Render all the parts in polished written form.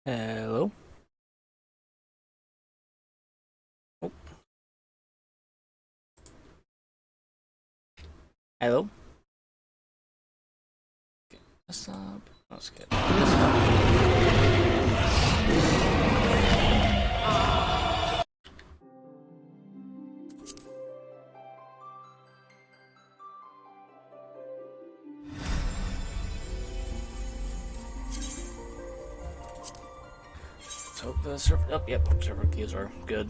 Hello. Oh, hello. What's up? That's good. This Let's hope the server. Oh, yep. Server keys are good.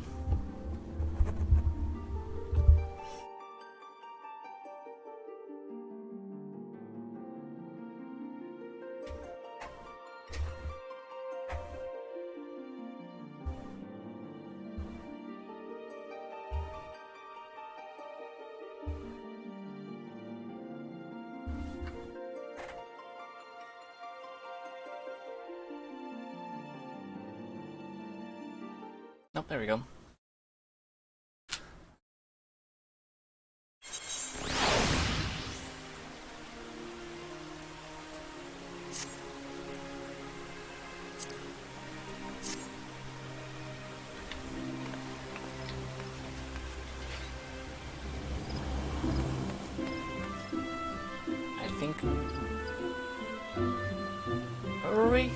Oh, there we go. I think. Where were we?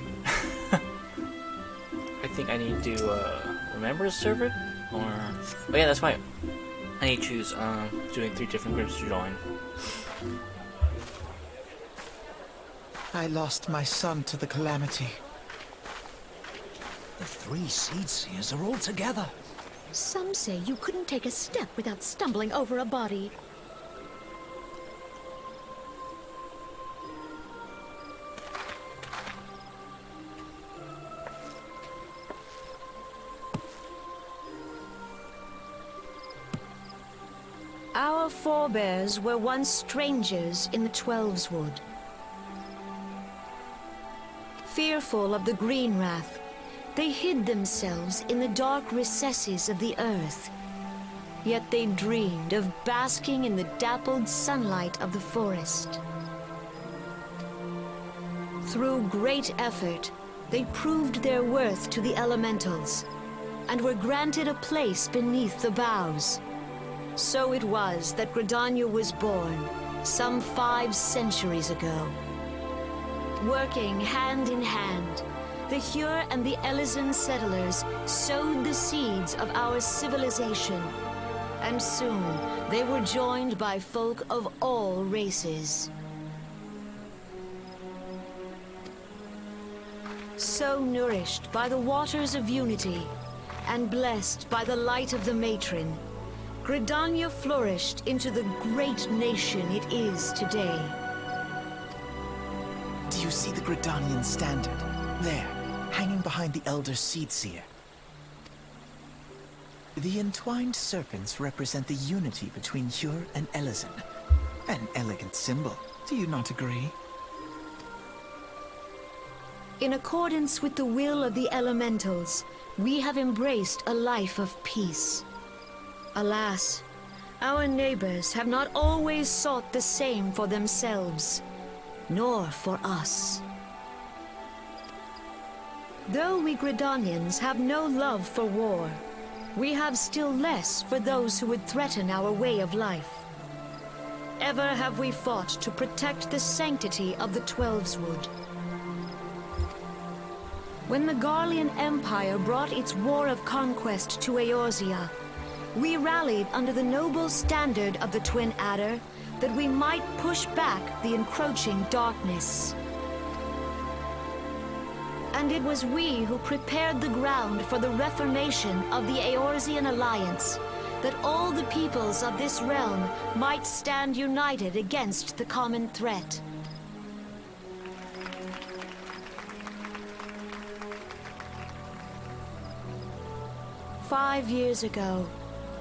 I think I need to remember to serve it, or oh yeah, that's fine. I need to choose doing 3 different groups to join. I lost my son to the calamity. The 3 Seed Seers are all together. Some say you couldn't take a step without stumbling over a body. Our forebears were once strangers in the Twelveswood. Fearful of the Green Wrath, they hid themselves in the dark recesses of the earth. Yet they dreamed of basking in the dappled sunlight of the forest. Through great effort, they proved their worth to the elementals, and were granted a place beneath the boughs. So it was that Gridania was born, some 5 centuries ago. Working hand in hand, the Hyur and the Elysian settlers sowed the seeds of our civilization, and soon they were joined by folk of all races. So nourished by the waters of unity, and blessed by the light of the matron, Gridania flourished into the great nation it is today. Do you see the Gridanian standard? There, hanging behind the Elder Seedseer. The entwined serpents represent the unity between Hyur and Elysian. An elegant symbol, do you not agree? In accordance with the will of the elementals, we have embraced a life of peace. Alas, our neighbors have not always sought the same for themselves, nor for us. Though we Gridanians have no love for war, we have still less for those who would threaten our way of life. Ever have we fought to protect the sanctity of the Twelveswood. When the Garlean Empire brought its war of conquest to Eorzea, we rallied under the noble standard of the Twin Adder that we might push back the encroaching darkness. And it was we who prepared the ground for the reformation of the Eorzean Alliance, that all the peoples of this realm might stand united against the common threat. "5 years ago,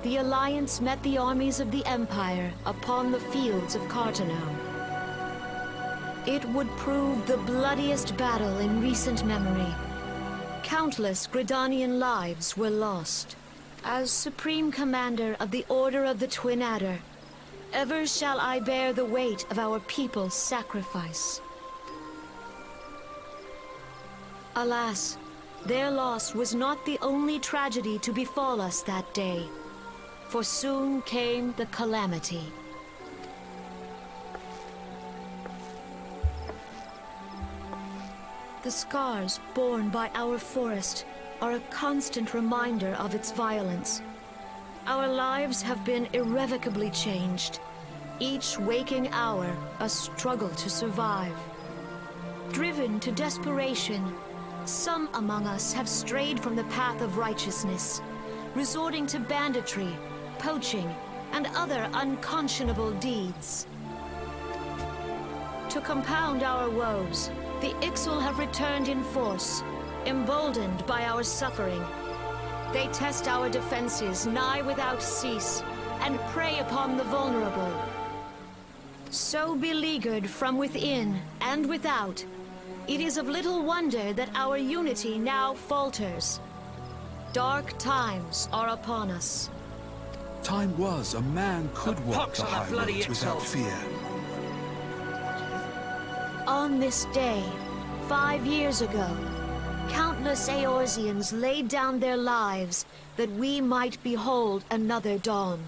the Alliance met the armies of the Empire upon the fields of Carteneau. It would prove the bloodiest battle in recent memory. Countless Gridanian lives were lost. As Supreme Commander of the Order of the Twin Adder, ever shall I bear the weight of our people's sacrifice. Alas, Their loss was not the only tragedy to befall us that day, for soon came the calamity. The scars borne by our forest are a constant reminder of its violence. Our lives have been irrevocably changed, each waking hour a struggle to survive. Driven to desperation, some among us have strayed from the path of righteousness, resorting to banditry, poaching, and other unconscionable deeds. To compound our woes, the Ixal have returned in force, emboldened by our suffering. They test our defenses nigh without cease, and prey upon the vulnerable. So beleaguered from within and without, it is of little wonder that our unity now falters. Dark times are upon us. Time was a man could walk the on that bloody highways without Ixal. fear. On this day, 5 years ago, countless Eorzeans laid down their lives that we might behold another dawn.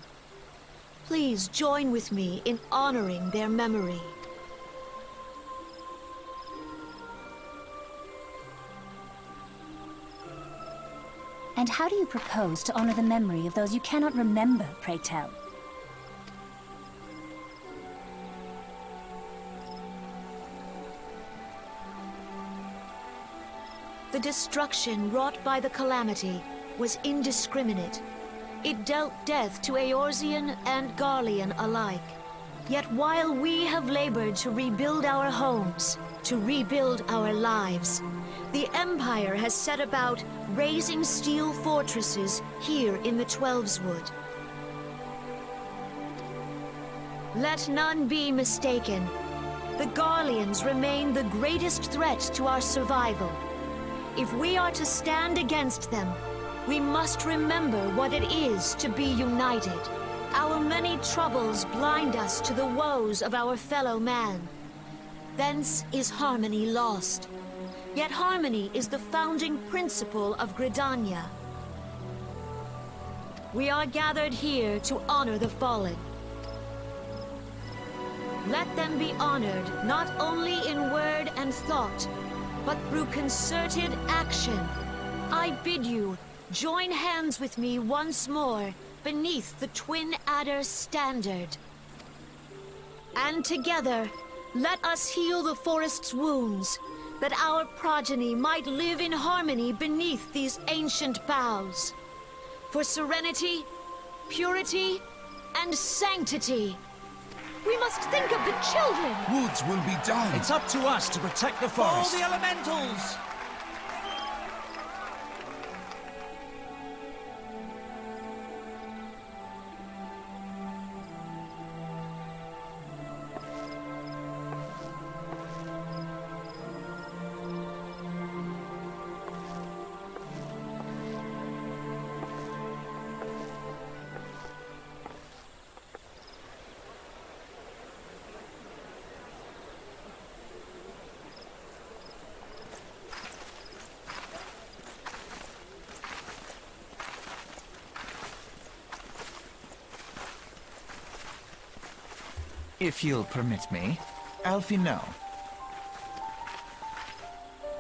Please join with me in honoring their memory. And how do you propose to honor the memory of those you cannot remember, pray tell? The destruction wrought by the calamity was indiscriminate. It dealt death to Eorzean and Garlean alike. Yet while we have labored to rebuild our homes, to rebuild our lives, the Empire has set about raising steel fortresses here in the Twelveswood. Let none be mistaken. The Garleans remain the greatest threat to our survival. If we are to stand against them, we must remember what it is to be united. Our many troubles blind us to the woes of our fellow man. Thence is harmony lost. Yet harmony is the founding principle of Gridania. We are gathered here to honor the fallen. Let them be honored not only in word and thought, but through concerted action. I bid you, join hands with me once more beneath the Twin Adder's standard. And together, let us heal the forest's wounds, that our progeny might live in harmony beneath these ancient boughs. For serenity, purity, and sanctity. We must think of the children! Woods will be done. It's up to us to protect the All forest. the elementals! If you'll permit me, Alphinaud.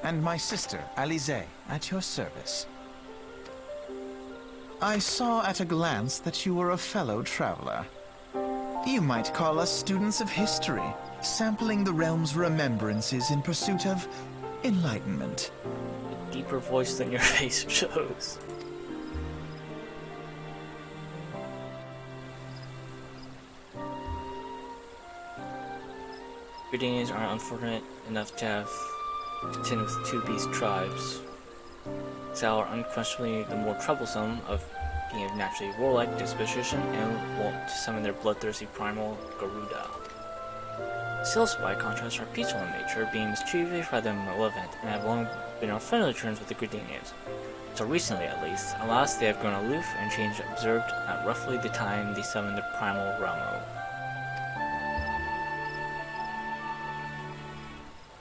And my sister, Alisaie, at your service. I saw at a glance that you were a fellow traveler. You might call us students of history, sampling the realm's remembrances in pursuit of enlightenment. A deeper voice than your face shows. Gridanians are unfortunate enough to have contended with two beast tribes. Xal are unquestionably the more troublesome of being of naturally warlike disposition and wont to summon their bloodthirsty primal Garuda. Sils, by contrast, are peaceful in nature, being mischievous rather than malevolent, and have long been on friendly terms with the Gridanians. So recently, at least, alas, they have grown aloof and changed observed at roughly the time they summoned the primal Ramo.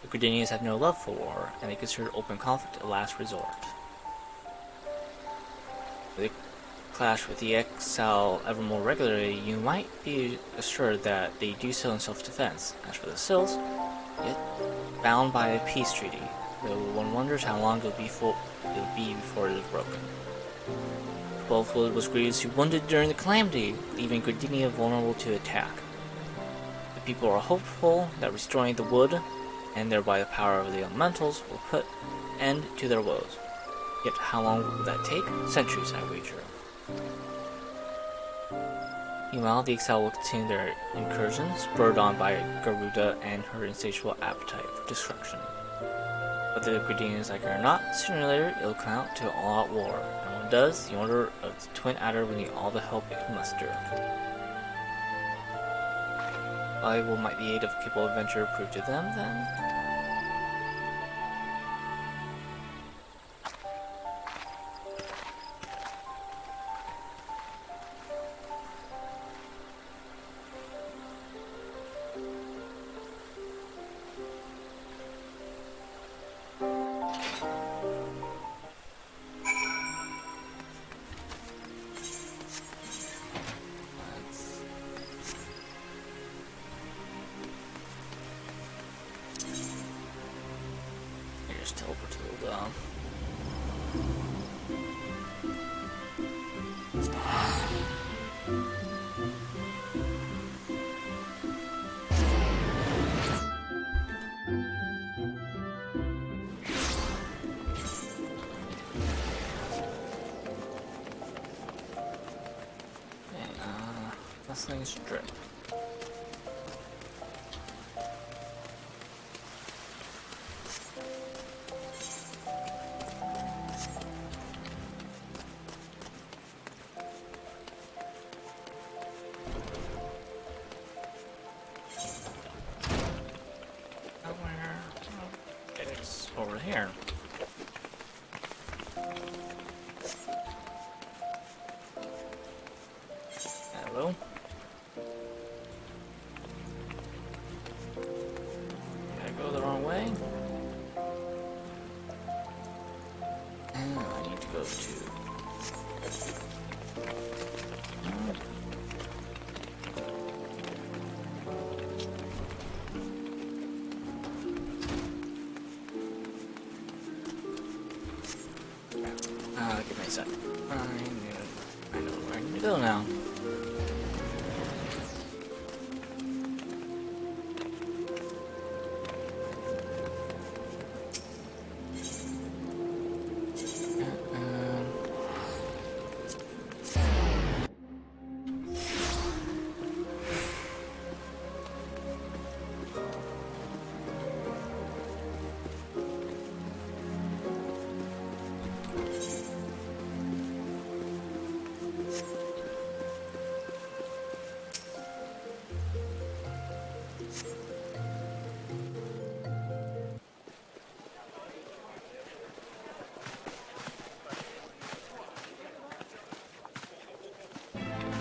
The Gridanians have no love for war, and they consider open conflict a last resort. If they clash with the Exile ever more regularly, you might be assured that they do so in self-defense. As for the Sils, yet bound by a peace treaty, though one wonders how long it'll be before it is broken. Twelvewood was grievously wounded during the Calamity, leaving Gridania vulnerable to attack. The people are hopeful that restoring the wood, and thereby the power of the elementals, will put end to their woes. Yet how long will that take? Centuries, I wager. Meanwhile, the Exile will continue their incursions, spurred on by Garuda and her insatiable appetite for destruction. Whether the Gridanians like it or not, sooner or later it'll come out to all-out war, and when it does, the Order of the Twin Adder will need all the help it can muster. Valuable might the aid of a capable adventurer prove to them, then? Just teleport to the down. And Wrestling Strip. Over here. Hello. Did I go the wrong way? I need to go to... give me a sec. I know where I need to go now.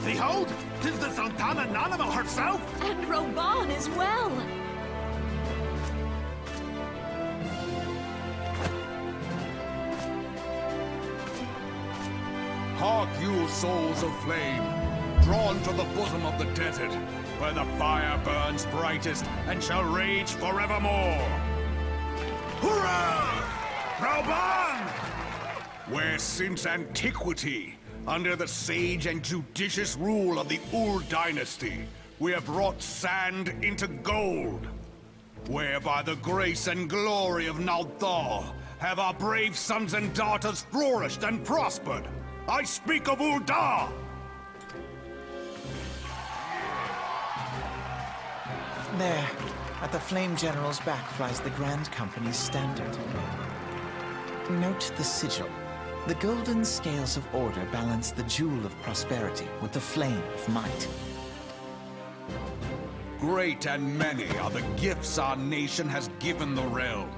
Behold, 'tis the Sultana Nanama herself! And Roban as well! Hark you, souls of flame, drawn to the bosom of the desert, where the fire burns brightest and shall rage forevermore. Hurrah! Rauban! Where since antiquity, under the sage and judicious rule of the Ur dynasty, we have brought sand into gold. Where by the grace and glory of Nalthal have our brave sons and daughters flourished and prospered. I speak of Ul'dah! There, at the Flame General's back flies the Grand Company's standard. Note the sigil. The golden scales of order balance the jewel of prosperity with the flame of might. Great and many are the gifts our nation has given the realm.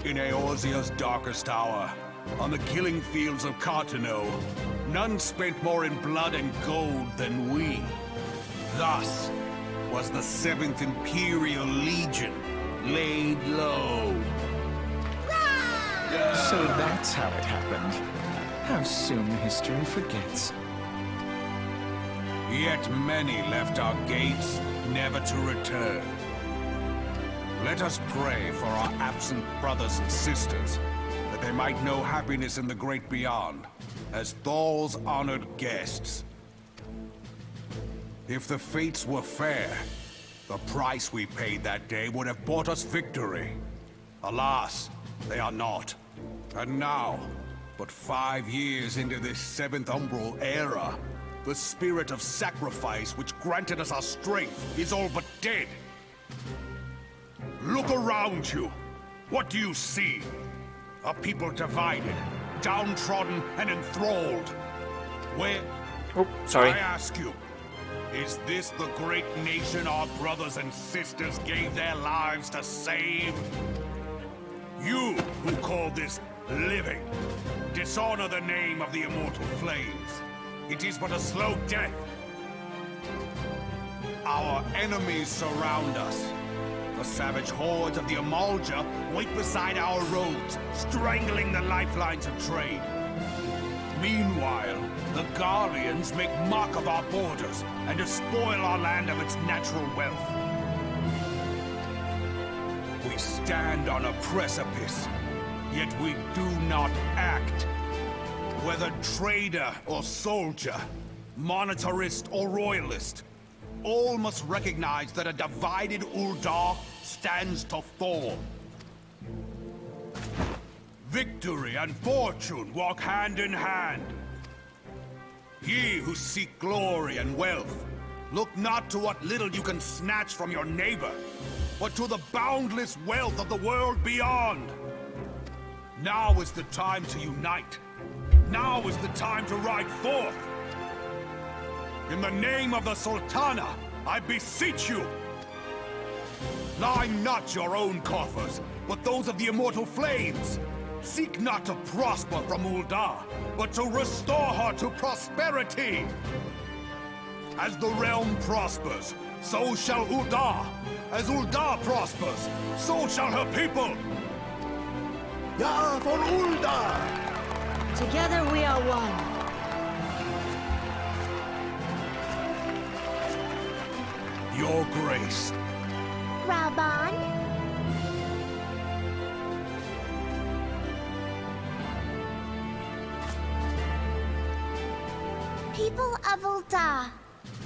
In Eorzea's darkest hour, on the killing fields of Cartano, none spent more in blood and gold than we. Thus was the 7th Imperial Legion laid low. So that's how it happened. How soon history forgets. Yet many left our gates, never to return. Let us pray for our absent brothers and sisters, that they might know happiness in the great beyond, as Thal's honored guests. If the fates were fair, the price we paid that day would have bought us victory. Alas, they are not. And now, but 5 years into this 7th Umbral era, the spirit of sacrifice which granted us our strength is all but dead. Look around you. What do you see? A people divided, downtrodden, and enthralled. Where... Oh, sorry. I ask you, is this the great nation our brothers and sisters gave their lives to save? You who call this living, dishonor the name of the immortal flames. It is but a slow death. Our enemies surround us. The savage hordes of the Amalja wait beside our roads, strangling the lifelines of trade. Meanwhile, the Garleans make mock of our borders and despoil our land of its natural wealth. We stand on a precipice, yet we do not act. Whether trader or soldier, monetarist or royalist, all must recognize that a divided Ul'dah stands to fall. Victory and fortune walk hand in hand. Ye who seek glory and wealth, look not to what little you can snatch from your neighbor, but to the boundless wealth of the world beyond. Now is the time to unite. Now is the time to ride forth. In the name of the Sultana, I beseech you. Line not your own coffers, but those of the immortal flames. Seek not to prosper from Ul'dah, but to restore her to prosperity. As the realm prospers, so shall Ul'dah. As Ul'dah prospers, so shall her people. Ja von Ul'dah! Together we are one. Your Grace. Raban? People of Ul'dah,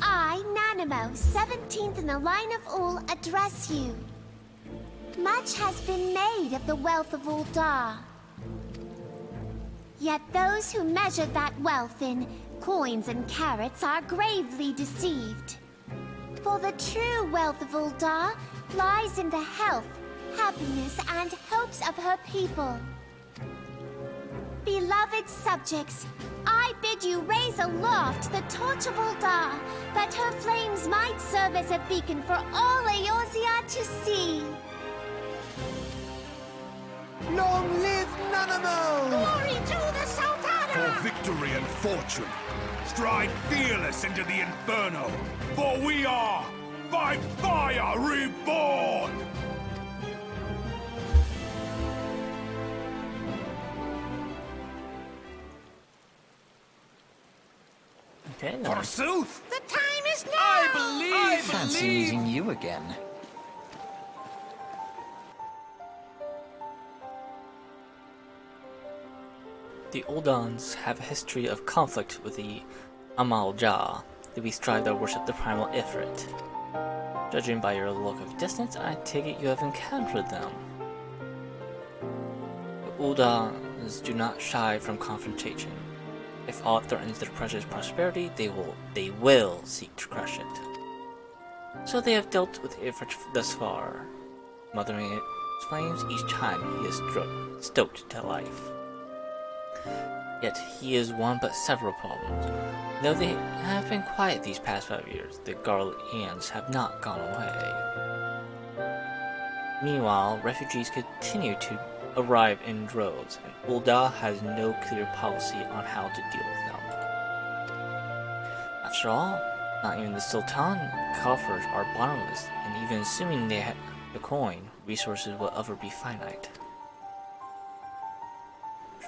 I, Nanamo, 17th in the line of Ul, address you. Much has been made of the wealth of Ul'dah. Yet those who measure that wealth in coins and carats are gravely deceived. For the true wealth of Ul'dah lies in the health, happiness, and hopes of her people. Beloved subjects, I bid you raise aloft the torch of Ul'dah, that her flames might serve as a beacon for all Eorzea to see. Long live Nanamo! Glory to the Sultana! For victory and fortune, stride fearless into the Inferno, for we are by fire reborn! Okay, now. Forsooth! The time is now! Fancy meeting you again. The Uldans have a history of conflict with the Amalja, the beast tribe that worship the primal Ifrit. Judging by your look of distance, I take it you have encountered them. The Uldans do not shy from confrontation. If aught threatens their precious prosperity, they will seek to crush it. So they have dealt with Ifrit thus far, mothering its flames each time he is stoked to life. Yet he is one but several problems. Though they have been quiet these past 5 years, the Garleans have not gone away. Meanwhile, refugees continue to arrive in droves, and Ul'dah has no clear policy on how to deal with them. After all, not even the Sultan coffers are bottomless, and even assuming they have the coin, resources will ever be finite.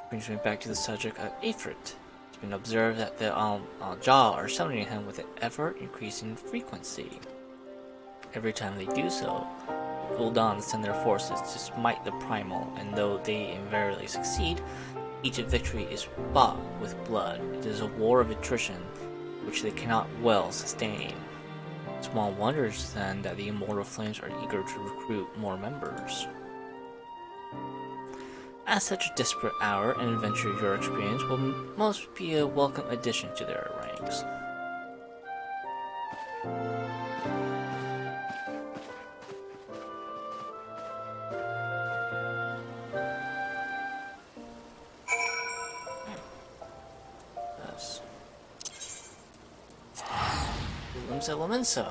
brings me back to the subject of Ifrit. It's been observed that the Jaw are summoning him with an ever-increasing frequency. Every time they do so, Gul'dan send their forces to smite the Primal, and though they invariably succeed, each victory is bought with blood. It is a war of attrition, which they cannot well sustain. Small wonders, then, that the Immortal Flames are eager to recruit more members. At such a desperate hour, an adventure your experience will most be a welcome addition to their ranks. Yes. Limsa Lominsa.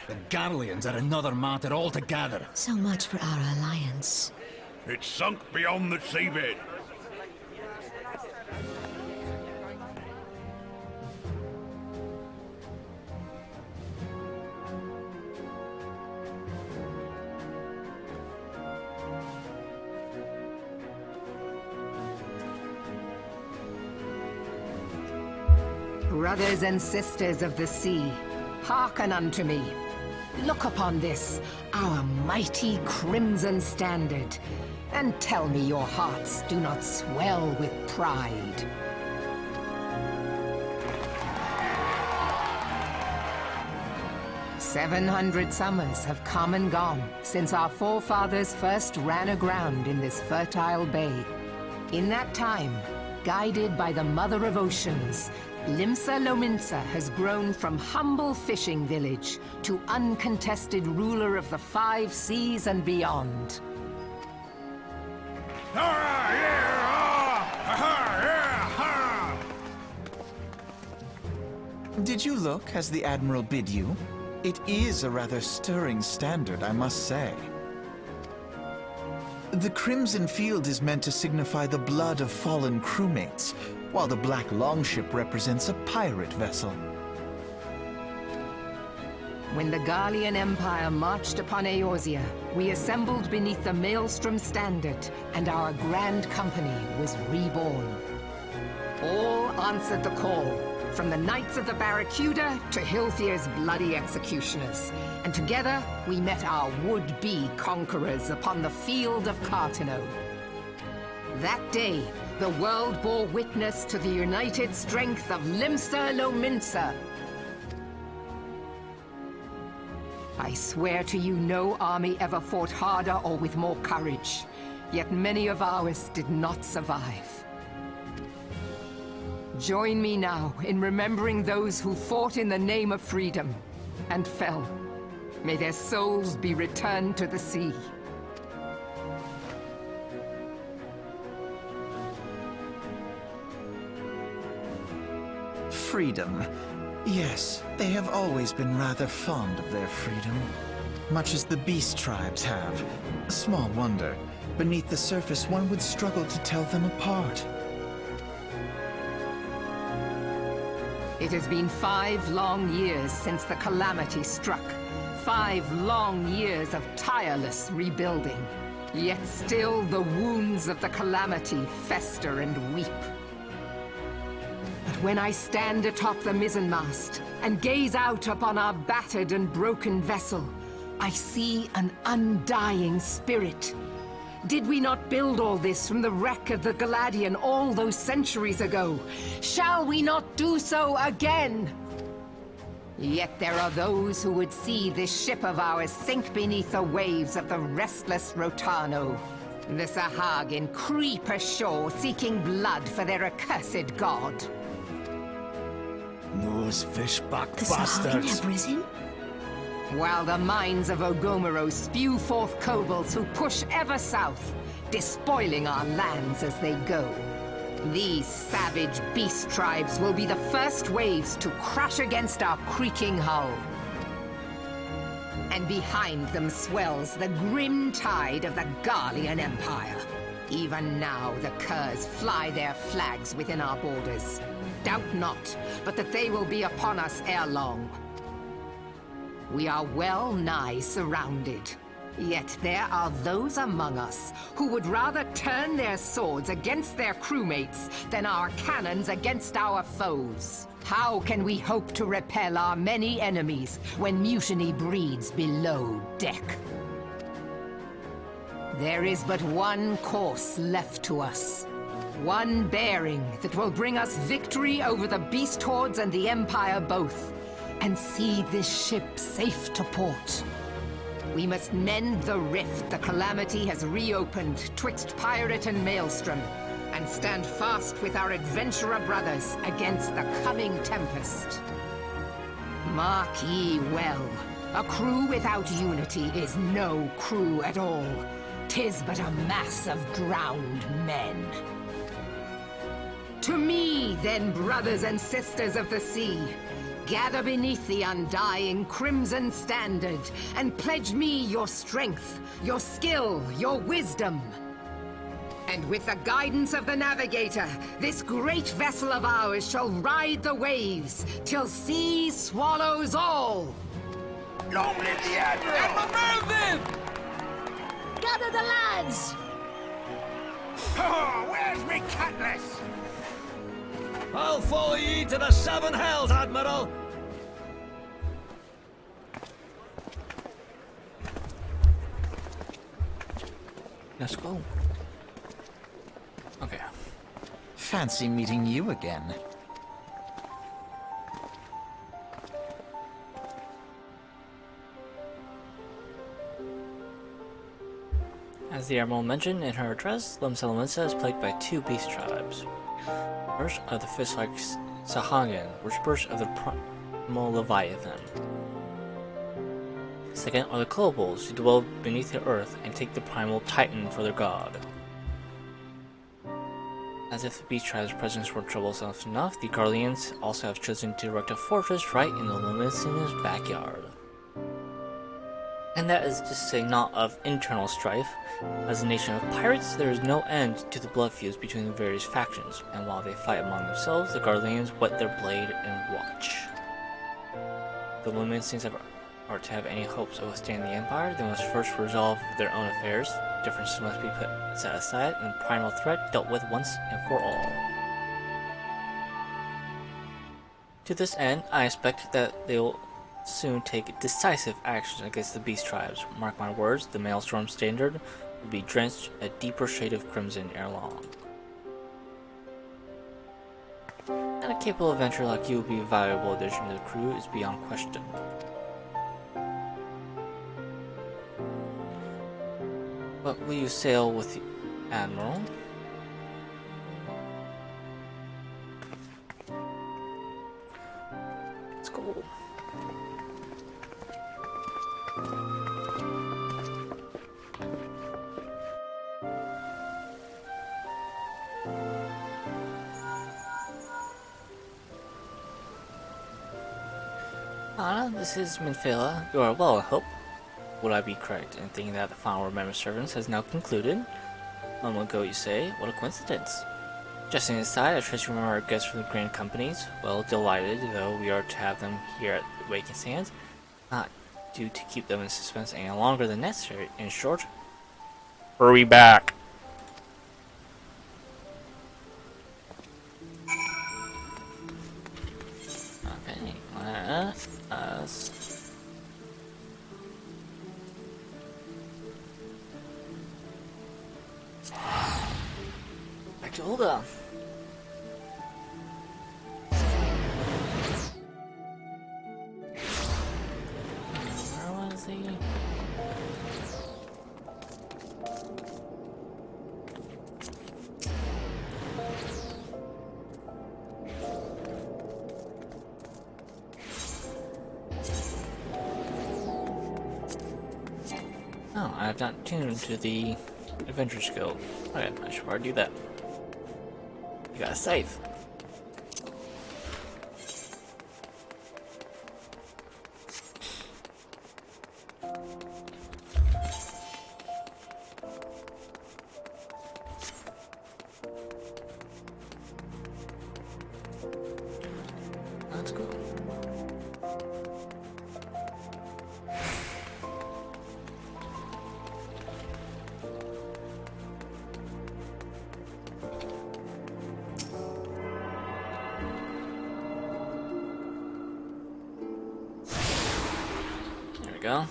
The Garleans are another matter altogether. So much for our alliance. It's sunk beyond the seabed. Brothers and sisters of the sea, hearken unto me. Look upon this, our mighty crimson standard, and tell me your hearts do not swell with pride. "700 summers have come and gone since our forefathers first ran aground in this fertile bay. In that time, guided by the Mother of Oceans, Limsa Lominsa has grown from humble fishing village to uncontested ruler of the 5 seas and beyond. Did you look as the Admiral bid you? It is a rather stirring standard, I must say. The Crimson Field is meant to signify the blood of fallen crewmates, while the Black Longship represents a pirate vessel. When the Garlean Empire marched upon Eorzea, we assembled beneath the Maelstrom Standard, and our Grand Company was reborn. All answered the call, from the Knights of the Barracuda to Hilthier's bloody executioners, and together we met our would-be conquerors upon the field of Carteneau. That day, the world bore witness to the united strength of Limsa Lominsa. I swear to you, no army ever fought harder or with more courage, yet many of ours did not survive. Join me now in remembering those who fought in the name of freedom and fell. May their souls be returned to the sea. Freedom. Yes, they have always been rather fond of their freedom. Much as the beast tribes have. Small wonder. Beneath the surface, one would struggle to tell them apart. It has been 5 long years since the calamity struck. 5 long years of tireless rebuilding. Yet still the wounds of the calamity fester and weep. But when I stand atop the mizzenmast and gaze out upon our battered and broken vessel, I see an undying spirit. Did we not build all this from the wreck of the Galadian all those centuries ago? Shall we not do so again? Yet there are those who would see this ship of ours sink beneath the waves of the restless Rotano. The Sahagin creep ashore seeking blood for their accursed god. Those fishback The Sahagin bastards. have risen? While the mines of Ogomero spew forth kobolds who push ever south, despoiling our lands as they go. These savage beast tribes will be the first waves to crash against our creaking hull. And behind them swells the grim tide of the Garlean Empire. Even now, the Curs fly their flags within our borders. Doubt not, but that they will be upon us ere long. We are well nigh surrounded. Yet there are those among us who would rather turn their swords against their crewmates than our cannons against our foes. How can we hope to repel our many enemies when mutiny breeds below deck? There is but one course left to us. One bearing that will bring us victory over the beast hordes and the Empire both, and see this ship safe to port. We must mend the rift the Calamity has reopened twixt pirate and maelstrom, and stand fast with our adventurer brothers against the coming tempest. Mark ye well, a crew without unity is no crew at all. 'Tis but a mass of drowned men. To me, then, brothers and sisters of the sea, gather beneath the undying crimson standard, and pledge me your strength, your skill, your wisdom. And with the guidance of the navigator, this great vessel of ours shall ride the waves, till sea swallows all! Long live the Admiral! Admiral Mervyn! Gather the lads! Oh, where's me cutlass? I'll follow ye to the seven hells, Admiral! Let's go. Okay. Fancy meeting you again. As the Admiral mentioned in her address, Lemselamensa is plagued by two beast tribes. First are the fish-like Sahagin, worshippers of the primal Leviathan. Second are the kobolds, who dwell beneath the earth and take the primal Titan for their god. As if the beast tribe's presence were troublesome enough, the Garleans also have chosen to erect a fortress right in the Luminiscence's backyard. And that is to say not of internal strife. As a nation of pirates, there is no end to the blood feuds between the various factions, and while they fight among themselves, the Garleans whet their blade and watch. The Luminiscence are to have any hopes of withstanding the Empire, they must first resolve their own affairs, differences must be set aside, and the primal threat dealt with once and for all. To this end, I expect that they will soon take decisive action against the beast tribes. Mark my words, the Maelstrom Standard will be drenched a deeper shade of crimson ere long. And a capable adventurer like you will be a valuable addition to the crew is beyond question. But will you sail with the Admiral? Let's go. This is Minfela. You are well, I hope. Would I be correct in thinking that the final Remember Servants has now concluded? A moment ago, you say? What a coincidence. Jesting aside, I trust you remember our guests from the Grand Companies. Well, delighted, though we are to have them here at Waking Sands. Not due to keep them in suspense any longer than necessary. In short, hurry back. Okay, let's back to Olga. Where was he? I have not tuned to the Adventurers Guild. Okay, I should probably do that. You got a scythe. That's cool. There we go.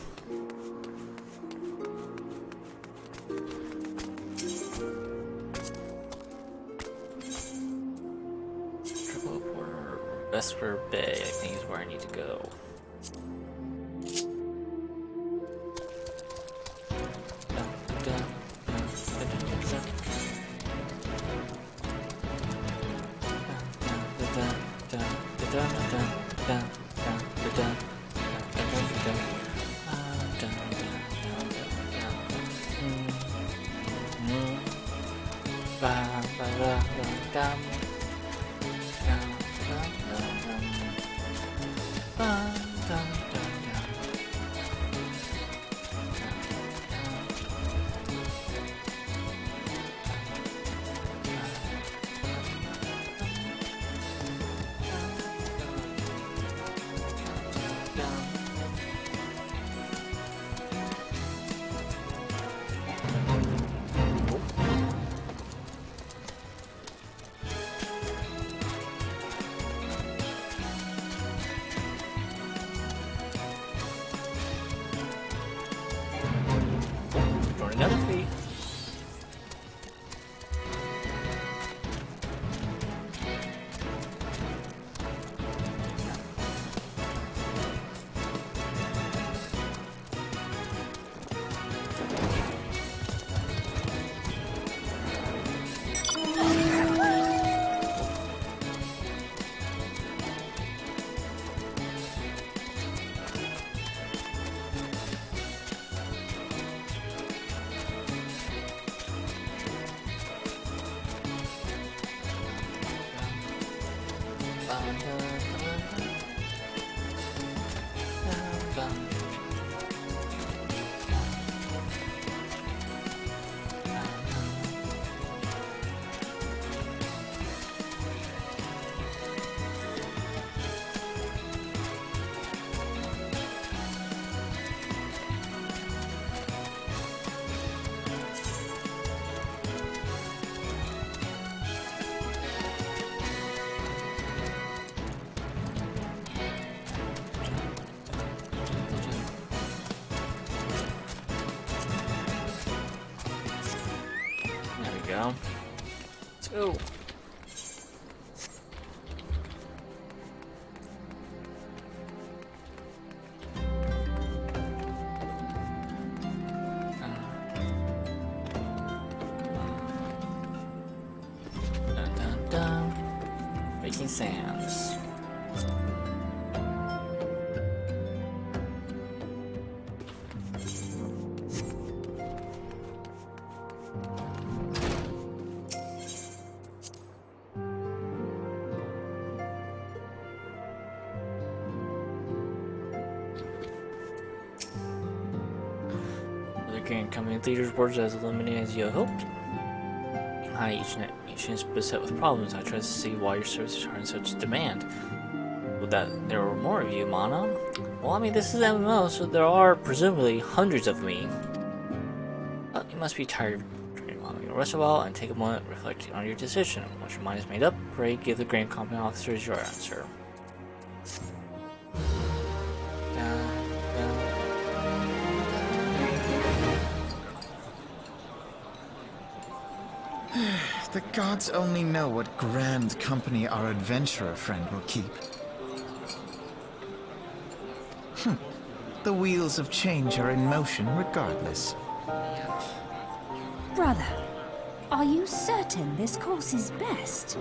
Triple Porter, Vesper Bay, I think is where I need to go. Another feat. Go. Let's go. Dun, dun, dun. Making sounds. Company leaders boards as eliminated as you had hoped. Hi, each is beset with problems. I try to see why your services are in such demand. Well, that there were more of you, Mana. Well, I mean, this is MMO, so there are presumably hundreds of me. You must be tired of training while you rest a while and take a moment reflecting on your decision. Once your mind is made up, pray give the Grand Company officers your answer. The gods only know what grand company our adventurer friend will keep. The wheels of change are in motion regardless. Brother, are you certain this course is best?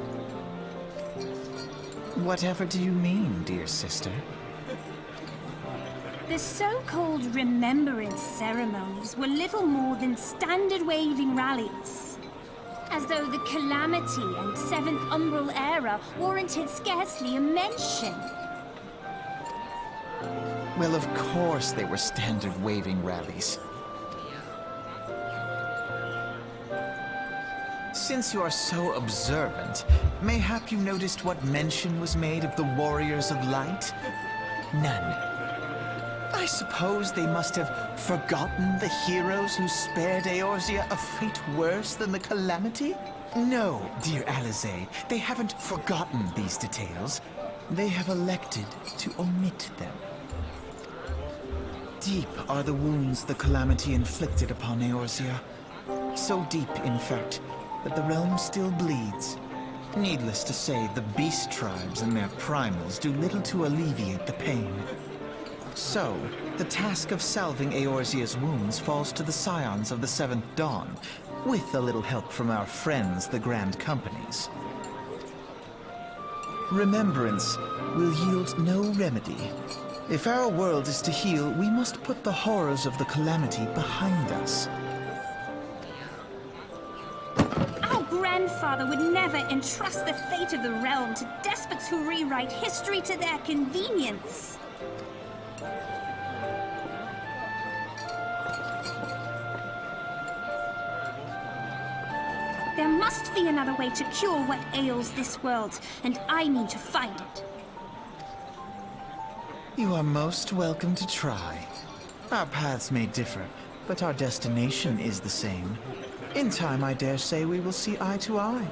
Whatever do you mean, dear sister? The so-called remembrance ceremonies were little more than standard waving rallies. As though the Calamity and Seventh Umbral era warranted scarcely a mention. Well, of course they were standard waving rallies. Since you are so observant, mayhap you noticed what mention was made of the Warriors of Light? None. I suppose they must have forgotten the heroes who spared Eorzea a fate worse than the Calamity? No, dear Alisaie, they haven't forgotten these details. They have elected to omit them. Deep are the wounds the Calamity inflicted upon Eorzea. So deep, in fact, that the realm still bleeds. Needless to say, the beast tribes and their primals do little to alleviate the pain. So, the task of salving Eorzea's wounds falls to the scions of the Seventh Dawn, with a little help from our friends, the Grand Companies. Remembrance will yield no remedy. If our world is to heal, we must put the horrors of the Calamity behind us. Our grandfather would never entrust the fate of the realm to despots who rewrite history to their convenience. There must be another way to cure what ails this world, and I mean to find it. You are most welcome to try. Our paths may differ, but our destination is the same. In time, I dare say we will see eye to eye.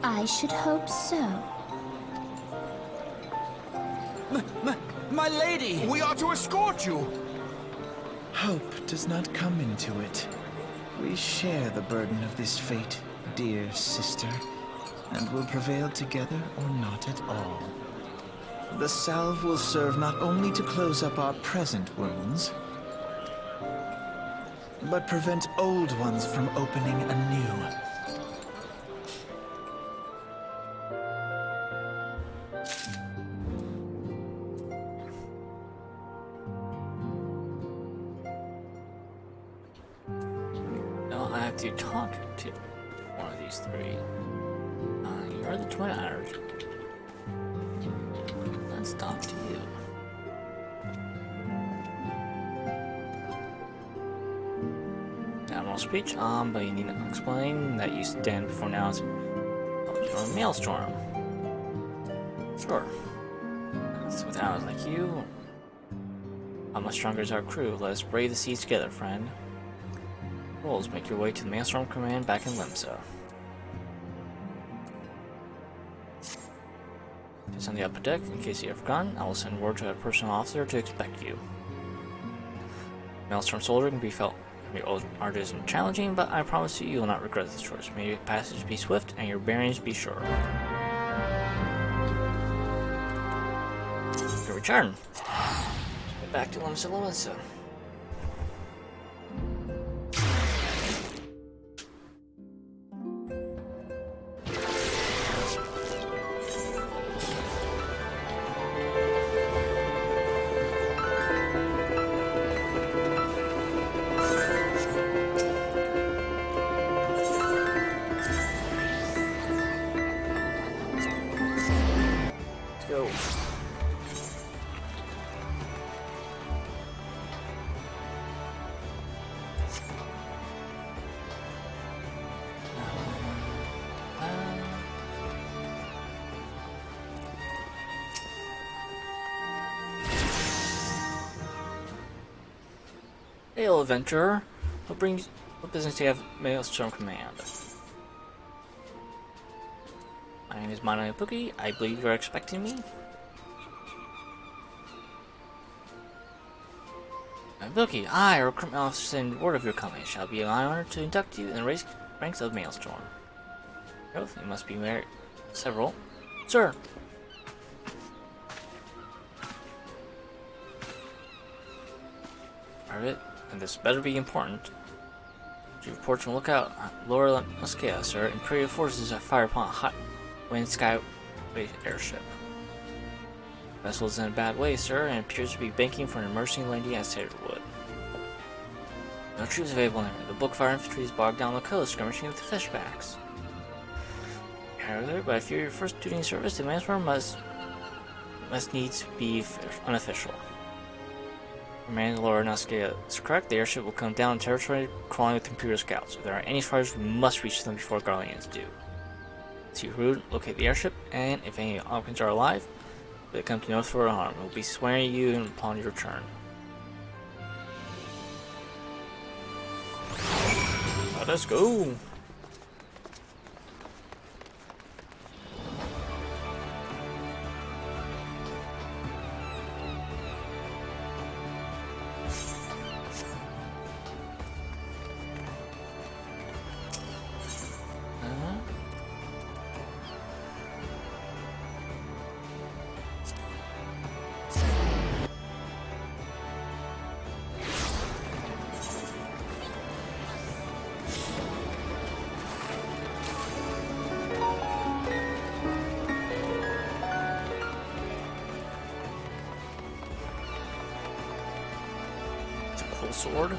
I should hope so. My lady! We are to escort you! Hope does not come into it. We share the burden of this fate, dear sister, and will prevail together or not at all. The salve will serve not only to close up our present wounds, but prevent old ones from opening anew. Now I have to talk to one of these three. You're the twin otters. Let's talk to you. Admiral speech, but you need to explain that you stand before now as a Maelstrom. Sure. So with allies like you, how much stronger is our crew? Let us brave the seas together, friend. Rules, make your way to the Maelstrom Command back in Limsa. It's on the upper deck. In case you have forgotten, I will send word to a personal officer to expect you. Maelstrom soldier can be felt arduous and challenging, but I promise you, you will not regret this choice. May your passage be swift and your bearings be sure. Your return. Let's get back to Limsa. Go. Hail, adventurer. What business do you have Maelstrom Command? My name is Mana Ibuki. I believe you're expecting me. Ibuki, I, a recruitment officer, send word of your coming. It shall be my honor to induct you in the ranks of Maelstrom. You must be married. Several. Sir. Private, and this better be important. You report from lookout, Laura Muskea, sir. Imperial forces have fired upon a hot wind skyway airship. Vessel's in a bad way, sir, and appears to be banking for an emerging landing at Cedarwood. No troops available there. The Bookfire infantry is bogged down the coast, skirmishing with the fishbacks. However, but if your first duty in service, the manpower must needs be unofficial. Mandalore Nasca is correct. The airship will come down in territory crawling with Imperial scouts. If there are any fighters, we must reach them before Garleans do. See Rude, locate the airship, and if any occupants are alive, they come to North for harm. We'll be swearing you upon your return. Let's go. Sword.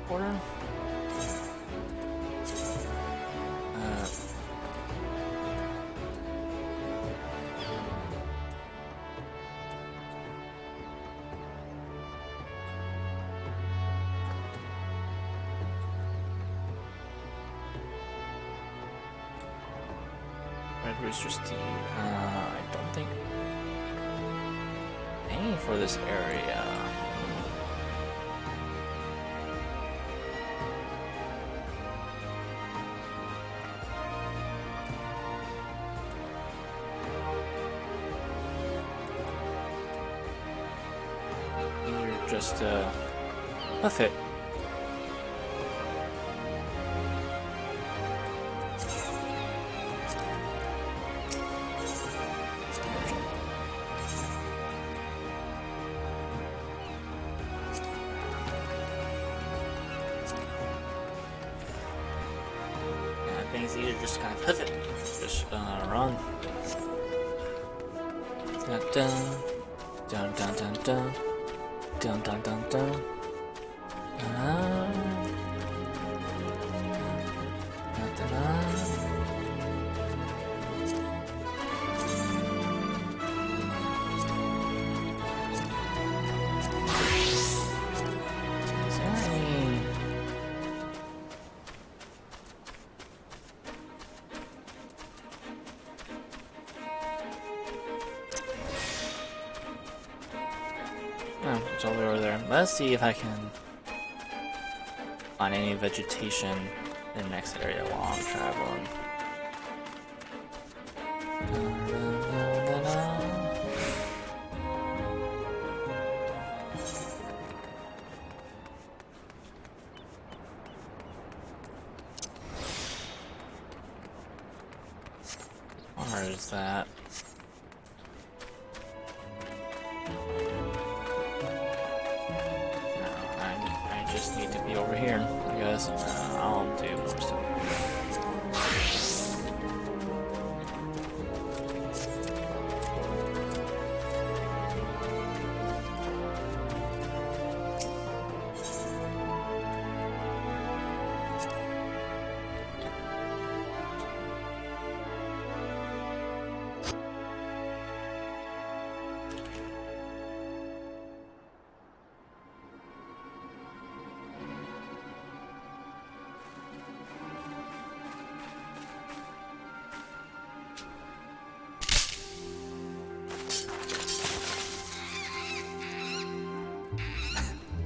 Order. Red Rooster Steed. I don't think any for this area. You're just a fit. Things either just kind of pivot, just run. Dun dun dun dun dun dun dun dun dun. Oh, it's all the way over there. Let's see if I can find any vegetation in the next area while I'm traveling. Where is that? Need to be over here, I guess. I'll do more stuff.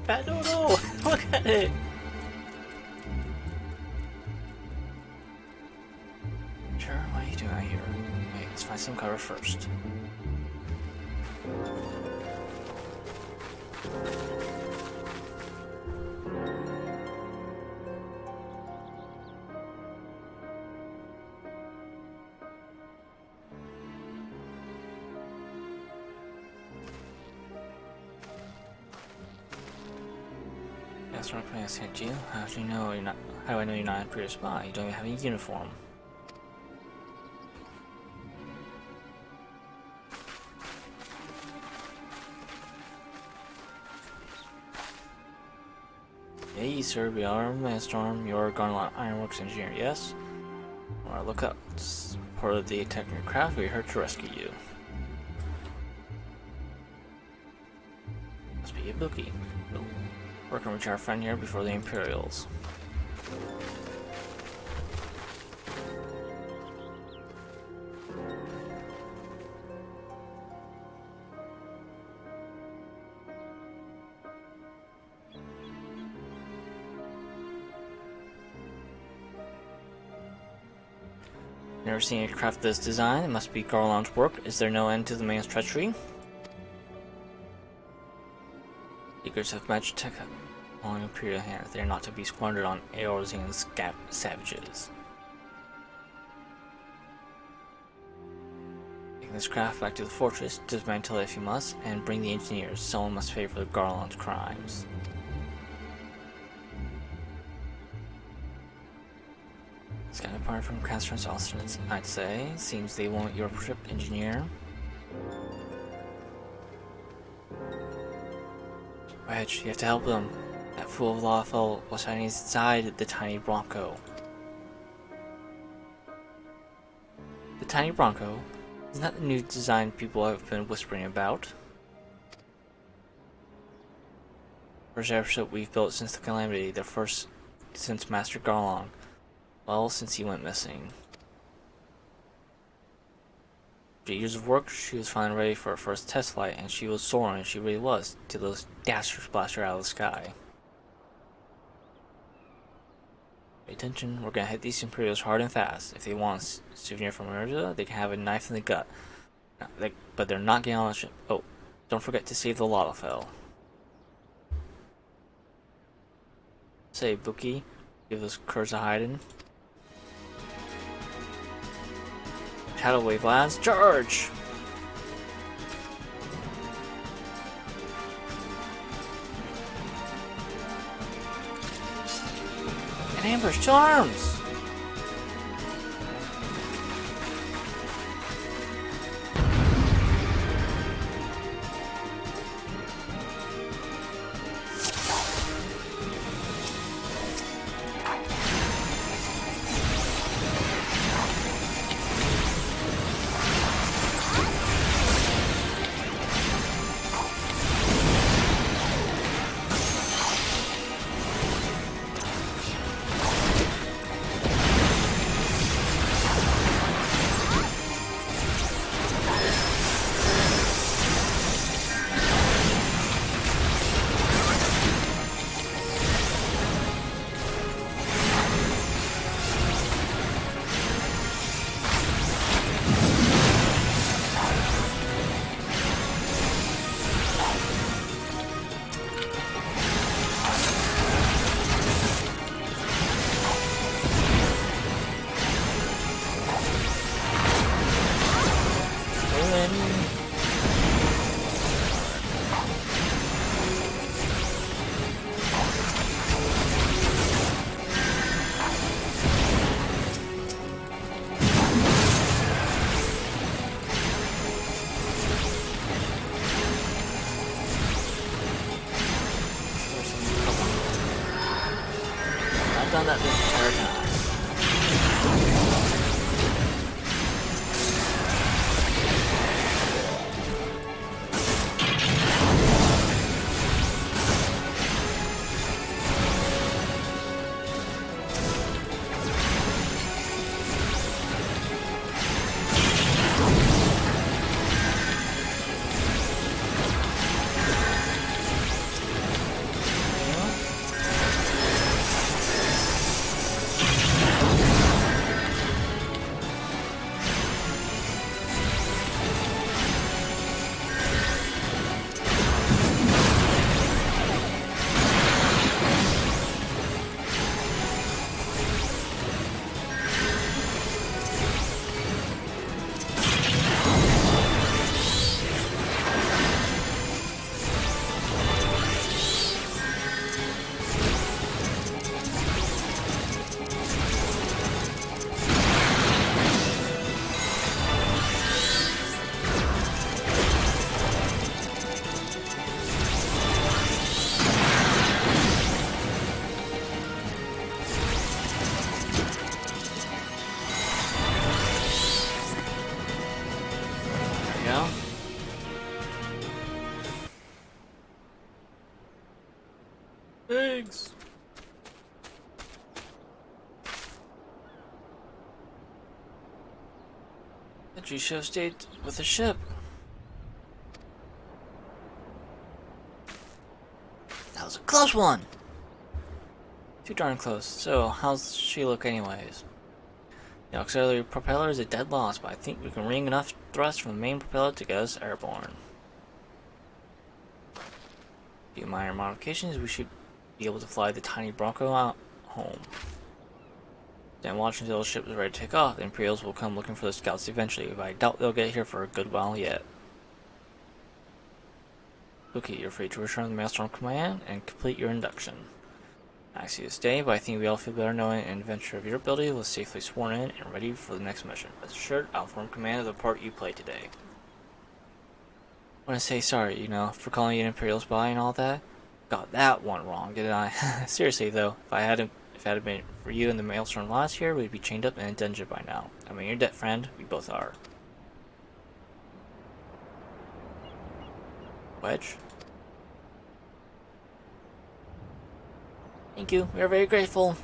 I don't know. Look at it. Sure, what are you doing out here? Wait, let's find some cover first. Master Arcane sent you. How do you know you're not? How do I know you're not a Imperial spy? You don't even have any uniform. Hey, sir, we are Manstorm. You're Garland Ironworks engineer, yes? Alright, look up. It's part of the technical craft. We're here to rescue you. Must be a bookie. Working with our friend here before the Imperials. Never seen a craft this design. It must be Garland's work. Is there no end to the man's treachery? Secrets of magic tech on Imperial hands. They are not to be squandered on Eorzean savages. Take this craft back to the fortress, dismantle it if you must, and bring the engineers. Someone must pay for Garland's crimes. Scouting party from Castron's Austin, I'd say. Seems they want your ship, engineer. Wedge, you have to help them. That fool of Lawful was hiding inside the tiny Bronco. The tiny Bronco? Isn't that the new design people have been whispering about? First airship we've built since the Calamity, the first since Master Garland. Well, since he went missing. After years of work, she was finally ready for her first test flight, and she was soaring, she really was, till those dastards blasted her out of the sky. Pay attention, we're gonna hit these Imperials hard and fast. If they want a souvenir from Urza, they can have a knife in the gut. But they're not getting on the ship. Oh, don't forget to save the Lalafell. Say, Bookie, give those curs a hiding. Shadow Wave, lads, charge! And ambush charms! Done that the entire time. go. Pigs! But you should have stayed with the ship. That was a close one! Too darn close. So, how's she look anyways? The auxiliary propeller is a dead loss, but I think we can wring enough thrust from the main propeller to get us airborne. A few minor modifications, we should be able to fly the tiny Bronco out home. Then watch until the ship is ready to take off. The Imperials will come looking for the scouts eventually, but I doubt they'll get here for a good while yet. Okay, you're free to return to the Maelstrom Command and complete your induction. I ask you to stay, but I think we all feel better knowing an adventure of your ability was safely sworn in and ready for the next mission. Rest assured, I'll form command of the part you played today. I want to say sorry, you know, for calling you an Imperial spy and all that. Got that one wrong, didn't I? Seriously though, if it had been for you and the Maelstrom last year, we'd be chained up in a dungeon by now. I mean, you're dead, friend. We both are. Wedge? Thank you. We are very grateful.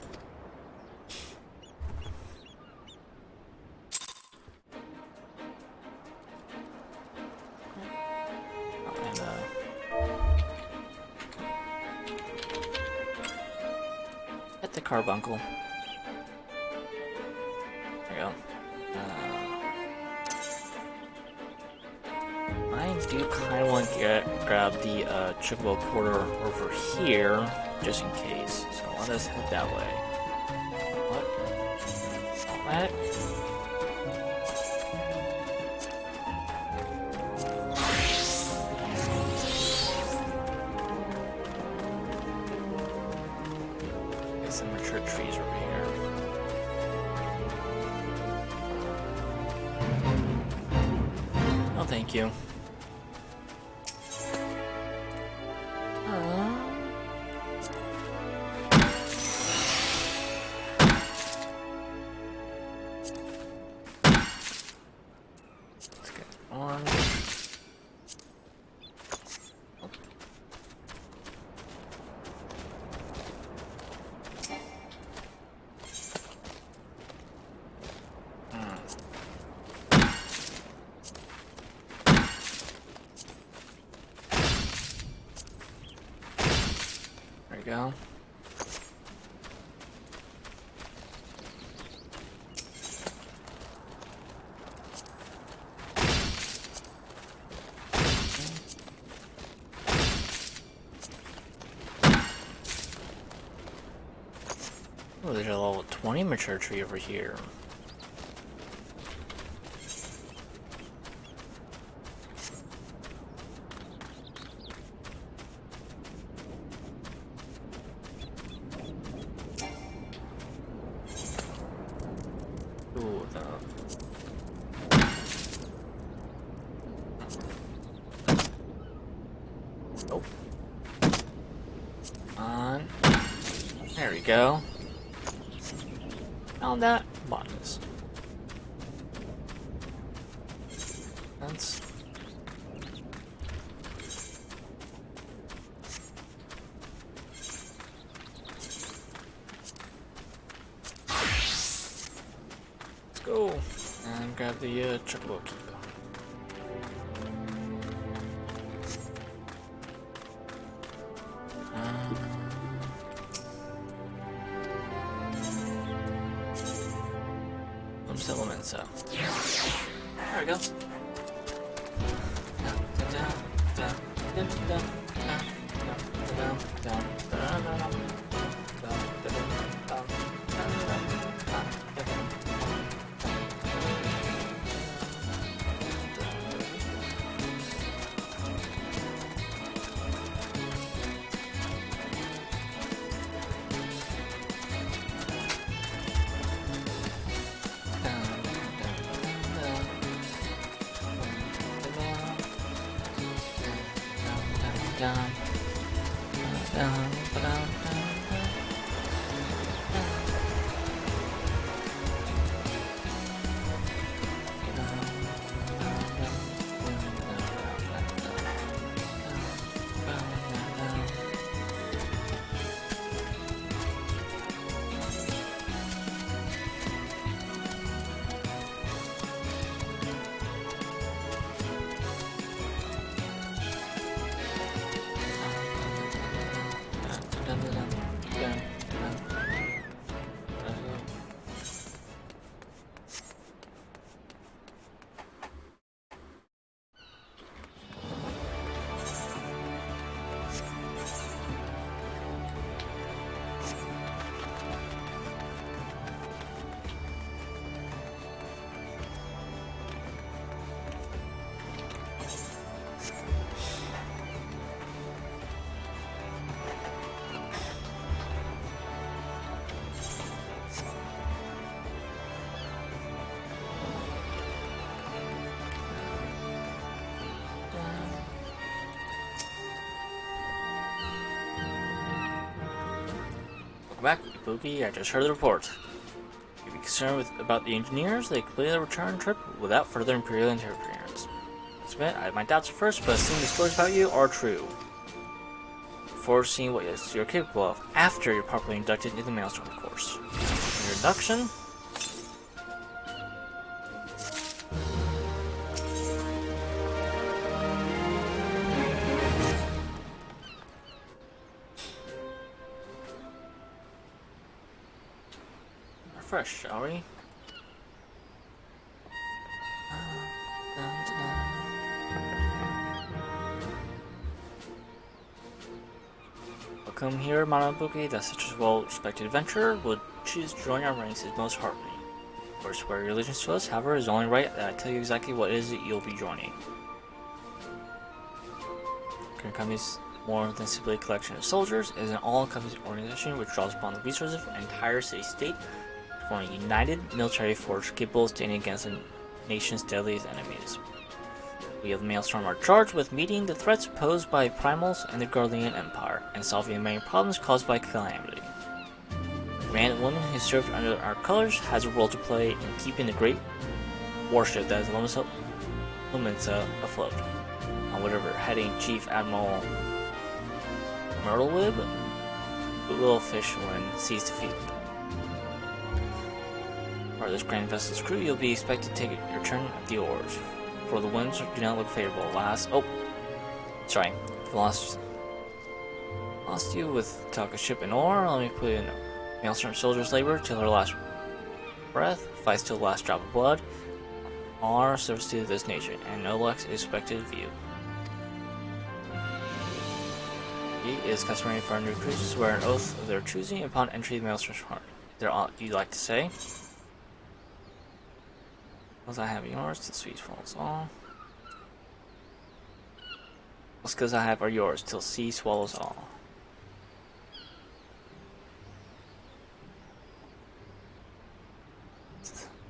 At the carbuncle. There we go. I do kind of want to grab the Chocobo Porter over here, just in case. So let us head that way. What? Automatic? Get some mature trees over here. Oh, thank you. Go. Oh, there's a level 20 mature tree over here. There we go. Found that botanist. That's let's go and grab the Chocobo Keep. Settlement, so there we go. Welcome back, Ibuki. I just heard the report. You'd be concerned about the engineers. They completed the return trip without further Imperial interference. I admit, I had my doubts at first, but seeing the stories about you are true. Before seeing what you're capable of after you're properly inducted into the Maelstrom course. Your induction. Refresh, shall we? Welcome here, Monobuki, that such a well-respected adventurer would choose to join our ranks is most heartening. Of course, swear your allegiance to us, however, is only right that I tell you exactly what it is that you'll be joining. Current Company is more than simply a collection of soldiers. It is an all-encompassing organization which draws upon the resources of an entire city-state to form a united military force capable of standing against the nation's deadliest enemies. We of the Maelstrom are charged with meeting the threats posed by Primals and the Guardian Empire, and solving the many problems caused by Calamity. The man and woman who served under our colors has a role to play in keeping the great warship that is Lumensa afloat. On whatever heading Chief Admiral Myrtlewib will fish when sees defeat. For this grand vessel's crew, you'll be expected to take your turn at the oars. For the winds do not look favorable. Lost you with talk of ship and oar. Let me put in Maelstrom soldiers labor till their last breath, fights till the last drop of blood. Our service to this nation, and no less is expected of you. It is customary for our new crews to swear an oath of their choosing upon entry of the Maelstrom's heart. Is there aught you'd like to say? Because I have yours, till sea swallows all. What skills I have are yours, till sea swallows all.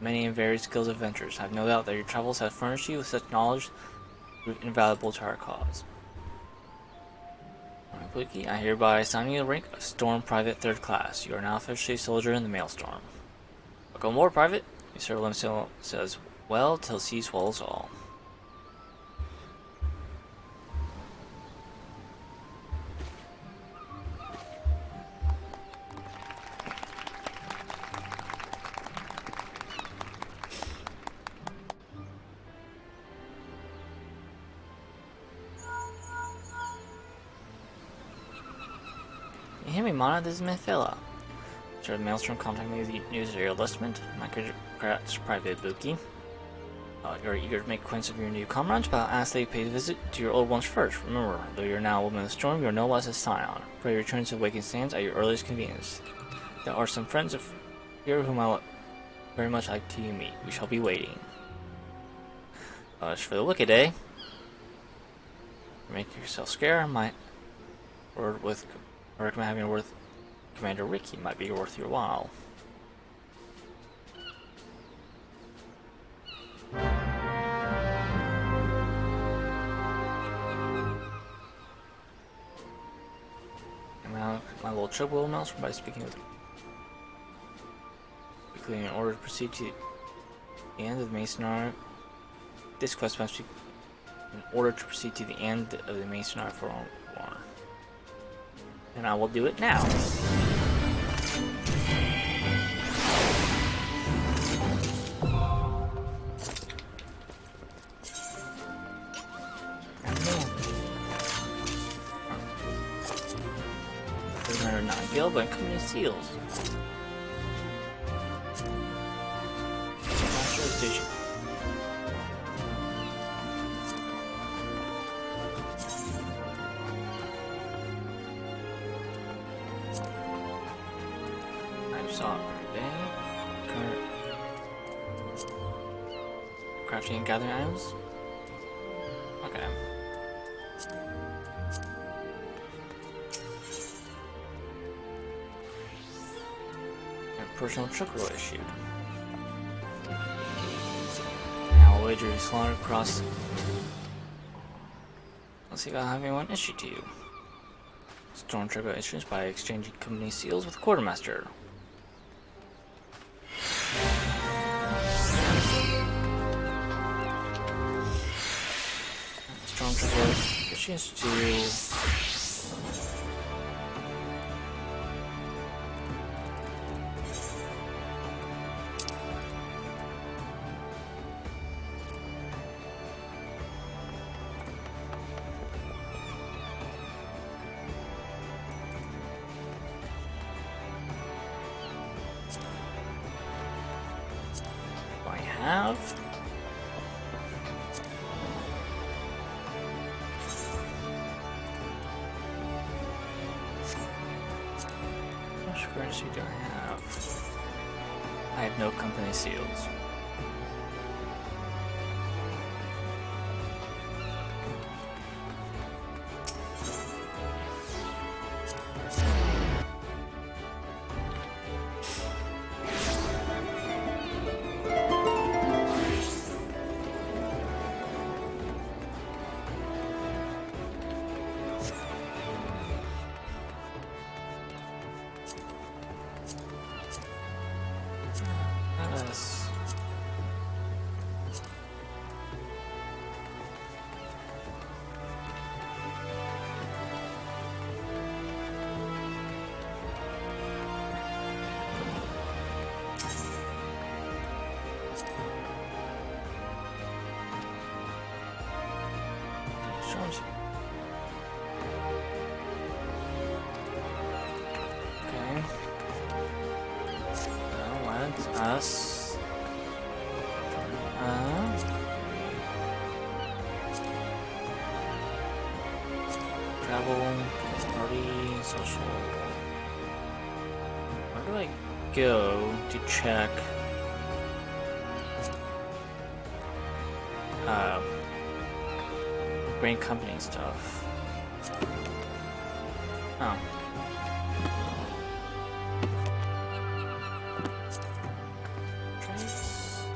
Many and varied skills of adventures. I have no doubt that your travels have furnished you with such knowledge proved invaluable to our cause. Wiki, I hereby assign you the rank of Storm Private 3rd Class. You are now officially a soldier in the Maelstrom. Welcome aboard, Private. Mr. Limsil says, well, till sea swallows all. You hear me, Mana? This is Mithila. Sir, the Maelstrom contacted me with the news of your enlistment. My congrats, Private Ibuki. You're eager to make acquaintance of your new comrades, but I'll ask that you pay a visit to your old ones first. Remember, though you're now a woman of the storm, you're no less a scion. Pray return to Awakened Sands at your earliest convenience. There are some friends of here whom I would very much like to meet. We shall be waiting. As for the wicked, eh? Make yourself scarce. My word with, I recommend having a word with Commander Ricky might be worth your while. Now, my little trip will announce by speaking with quickly in order to proceed to the end of the main scenario. This quest must be in order to proceed to the end of the main scenario for war. And I will do it now. Guild by Company Seals. Master Station. I saw it today. Crafting and gathering items. Okay. Personal chocolo issued. Now I'll wager you slaughter across. Let's see if I have anyone issued to you. Stormtrooper issues by exchanging company seals with Quartermaster. Stormtrooper issues to have. How much currency do I have? I have no company seals. Okay. Well, that's us. Travel, party, social. Where do I go to check? Grain company stuff. Oh. Trace.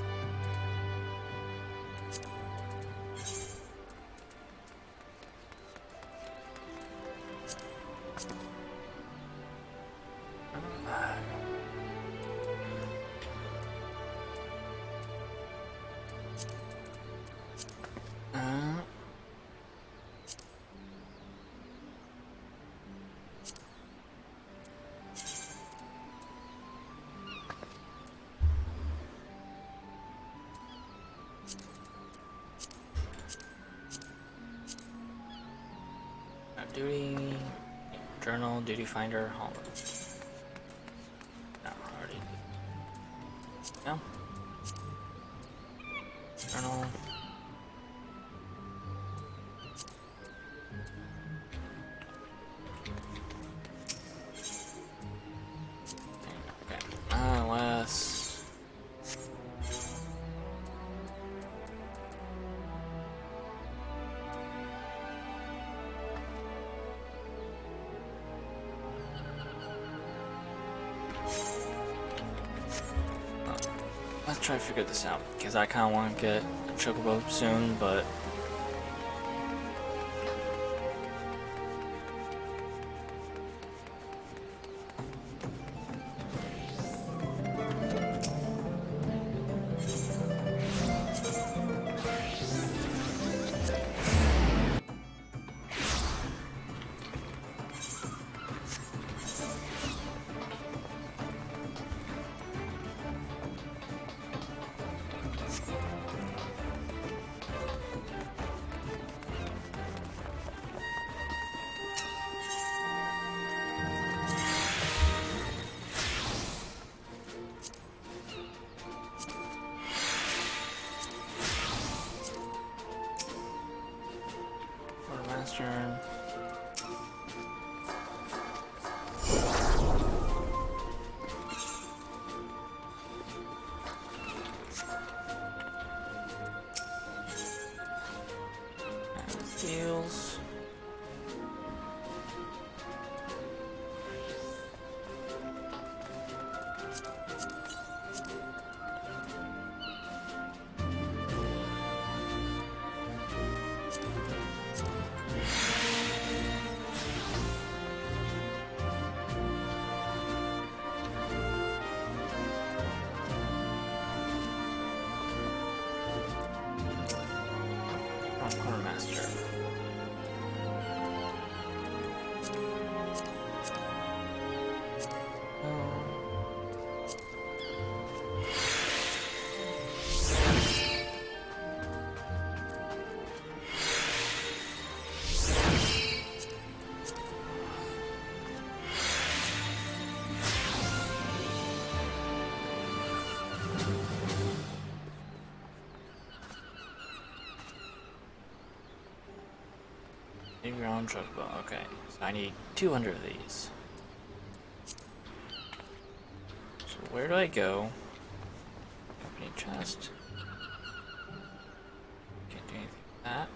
Duty, journal, duty finder, home. No, already. No. Journal. Okay. Unless. Let's try to figure this out, because I kind of want to get a Chocobo soon, but... Turn. Deals. Ground chocobo. Okay, so I need 200 of these. So where do I go? Company chest. Can't do anything with that.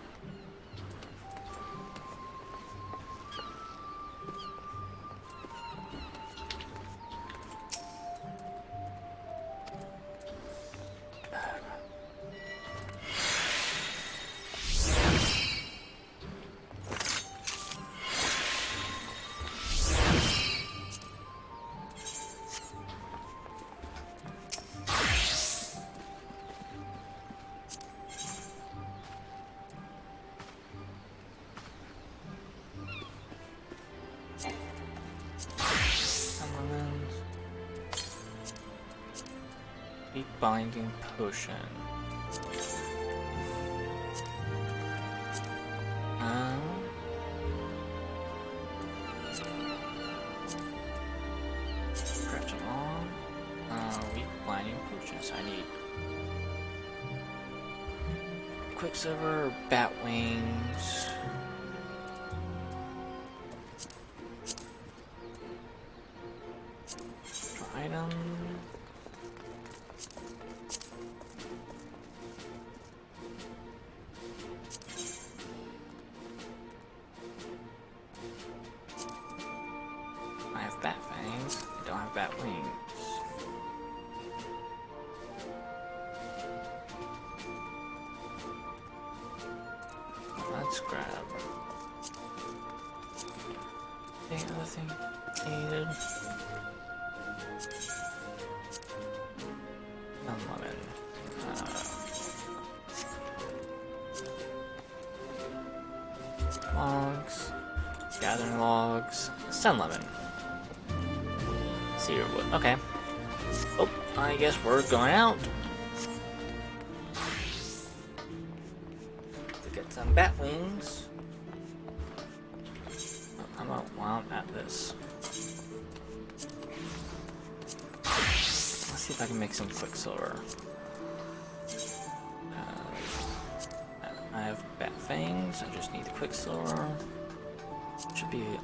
Binding potion. Scratch them all. Weak binding potions. I need Quicksilver, bat wings. Item. Bat fangs. I don't have bat wings. Let's grab the other thing needed. Lemon. Logs. Gathering logs. Sun lemon. Cedar wood. Okay. Oh, I guess we're going out. To get some bat wings. Oh, I'm out while I'm at this. Let's see if I can make some Quicksilver. I have bat fangs. I just need the Quicksilver. Should be. Yep.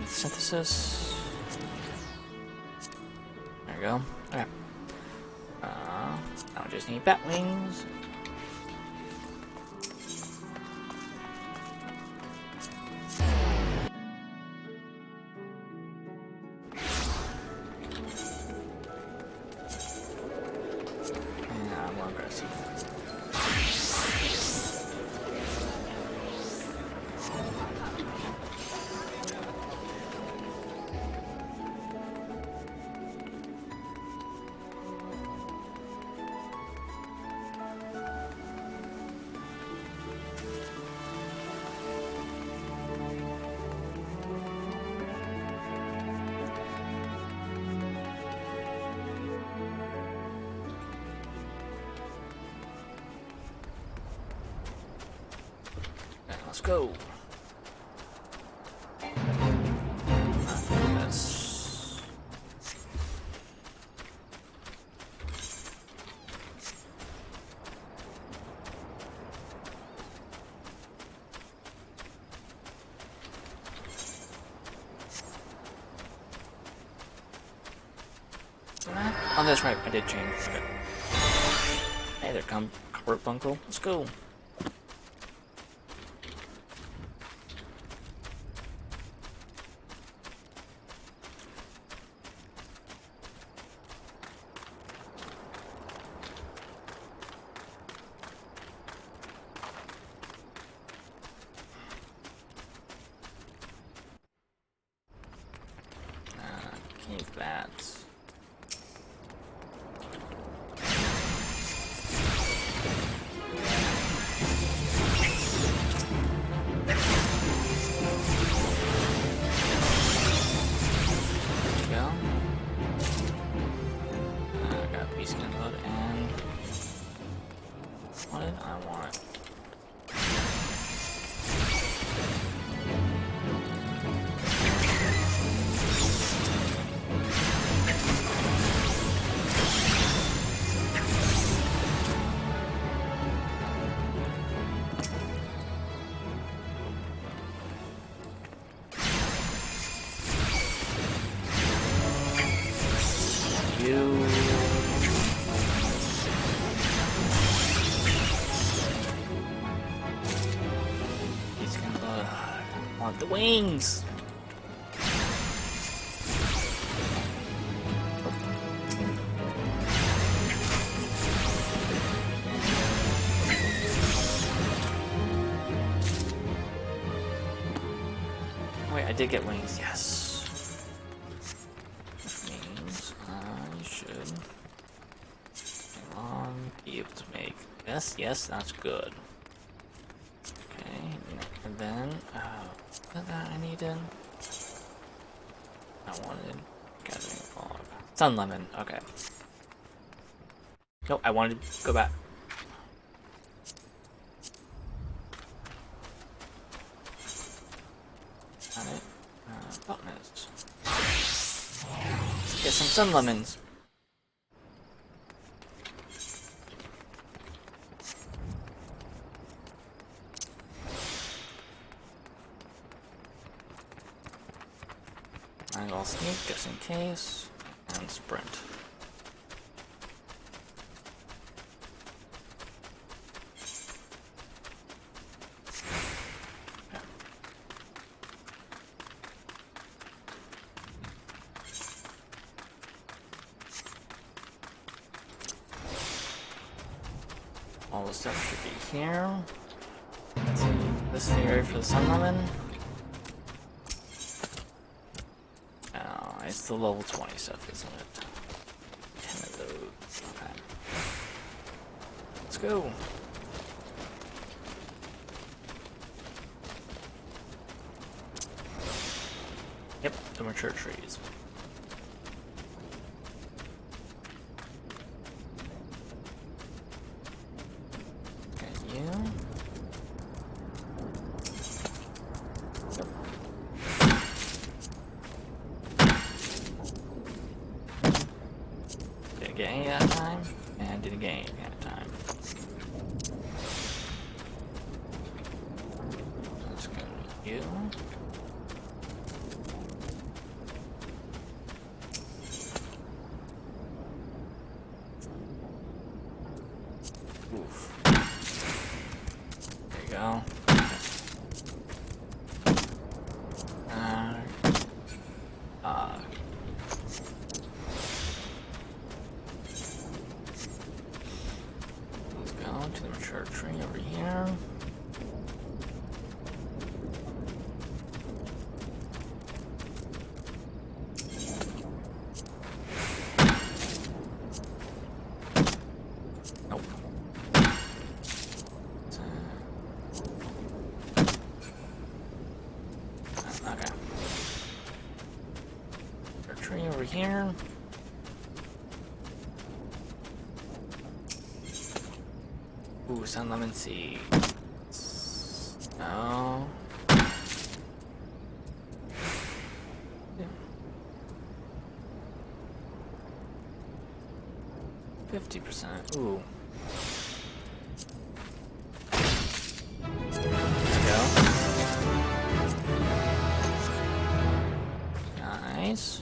Synthesis. There we go. Okay. Now I just need bat wings. And more aggressive. Let's go. This. Oh, that's right. I did change. Okay. Hey there, Cumberbuncle. Let's go. Cave bats. wood. I want... He's gonna want the wings. Wait, I did get wings. Yes. Which means I should be able to make this. Yes, that's good. Okay, and then what that I needed. I wanted gathering fog. Sun lemon. Okay. Nope, I wanted to go back. Got it. Botanist. Let's get some sun lemons. And I'll sneak just in case, and sprint. Okay. All the stuff should be here. Let's see, this is the area for the sun lemon. It's the level 20 stuff, isn't it? 10 of those. Okay. Let's go. Yep, the mature trees. Okay, you. Didn't get any that time, and didn't get any that time. Let's go to you. Oof. There you go. Let's go to the mature tree over here. Nope. Okay. Mature tree over here. Ooh, sun lemon seeds. No. Yeah. 50%. Ooh. There we go. Nice.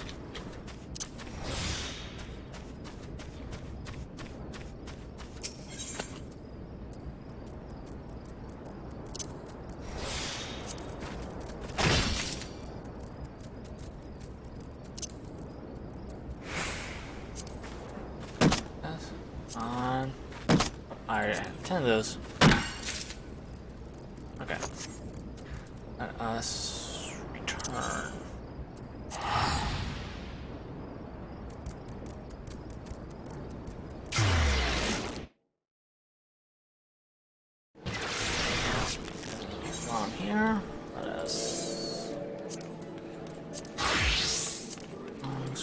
On. Alright, 10 of those. Okay. Let us return. On here. Let us.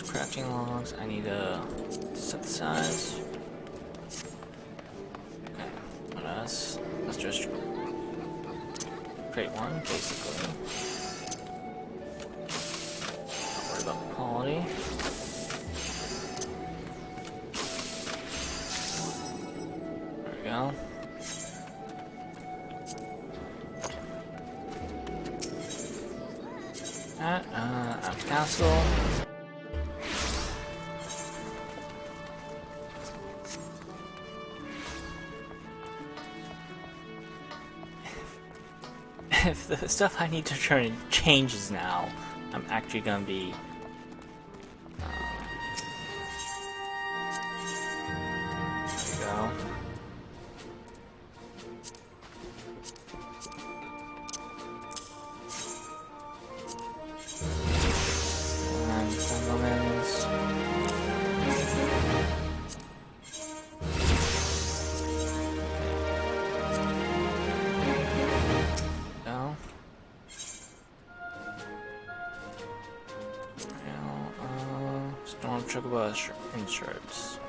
Crafting logs. I need to synthesize. Okay. Let us. just create one, basically. Not worry about quality. There we go. At castle. If the stuff I need to turn changes now, I'm actually gonna be there we go. And Sunderlands. No. Now, Storm Chocobo inserts.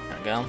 There we go.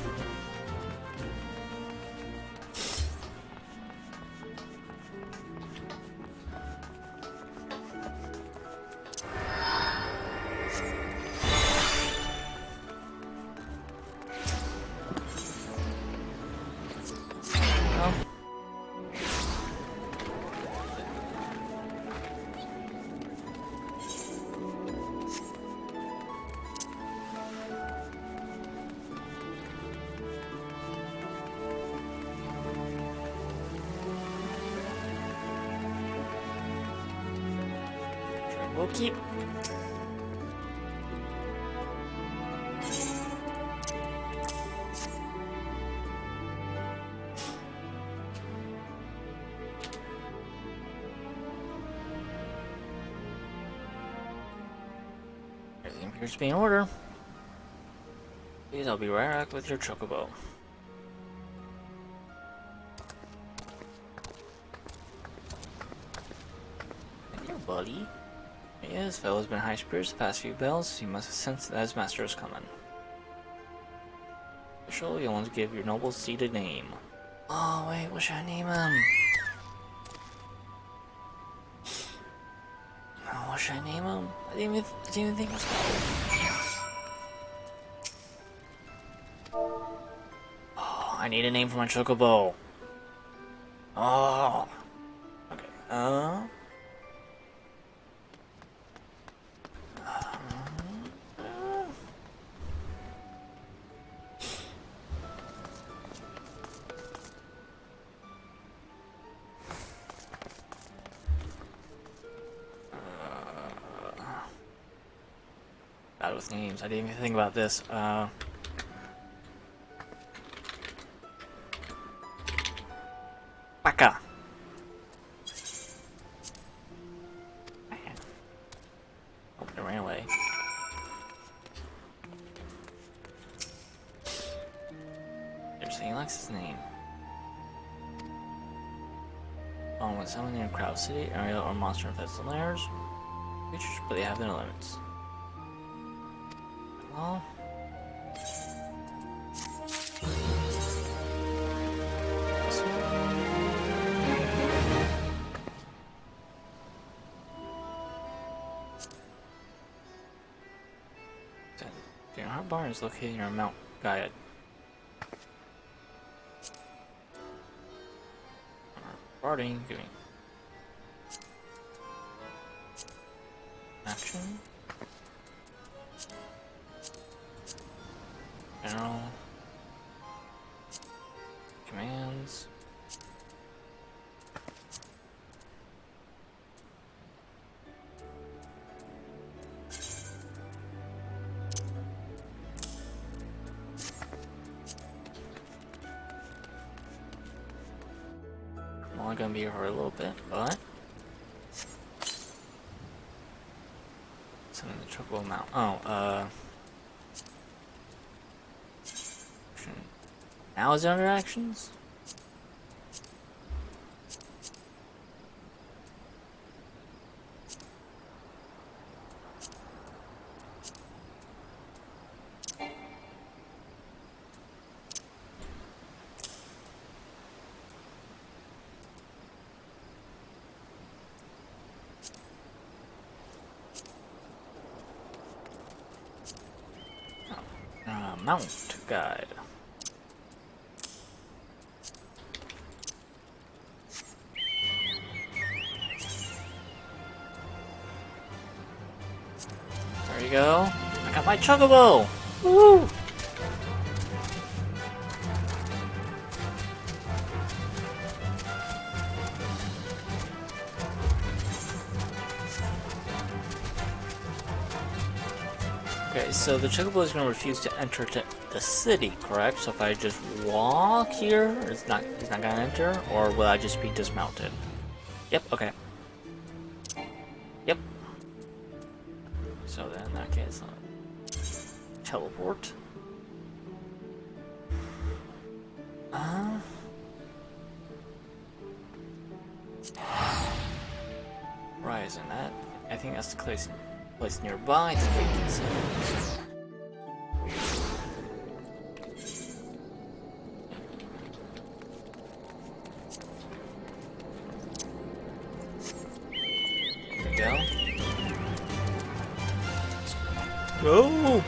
We'll keep. Everything appears to be in order. Please, I'll be right back with your chocobo. Hey, buddy. Yes, fellow's been high spirits the past few bells. He must have sensed that his master is coming. Official, you'll want to give your noble seed a name. Oh wait, what should I name him? Oh, what should I name him? I didn't even think of Oh, I need a name for my chocobo. Oh. Okay. Bad with names. I didn't even think about this. Baka. Oh, it ran away. Seriously, he likes his name. Oh, when someone named Crowd City, area, or monster infests the lairs, creatures, but they have their limits. Well, Deerheart Barn is located near Mount Gaia. Barding, giving action. General commands. I'm only gonna be here for a little bit, but something the chocobo mount. Oh, now is it under actions? Mount Guide. There you go. I got my Chocobo! Woo! Okay, so the Chocobo is going to refuse to enter the city, correct? So if I just walk here, he's not going to enter, or will I just be dismounted? Yep, okay. Yep. So then in that case, teleport. Rise in that. I think that's the place nearby to vacancy. There we go. Go!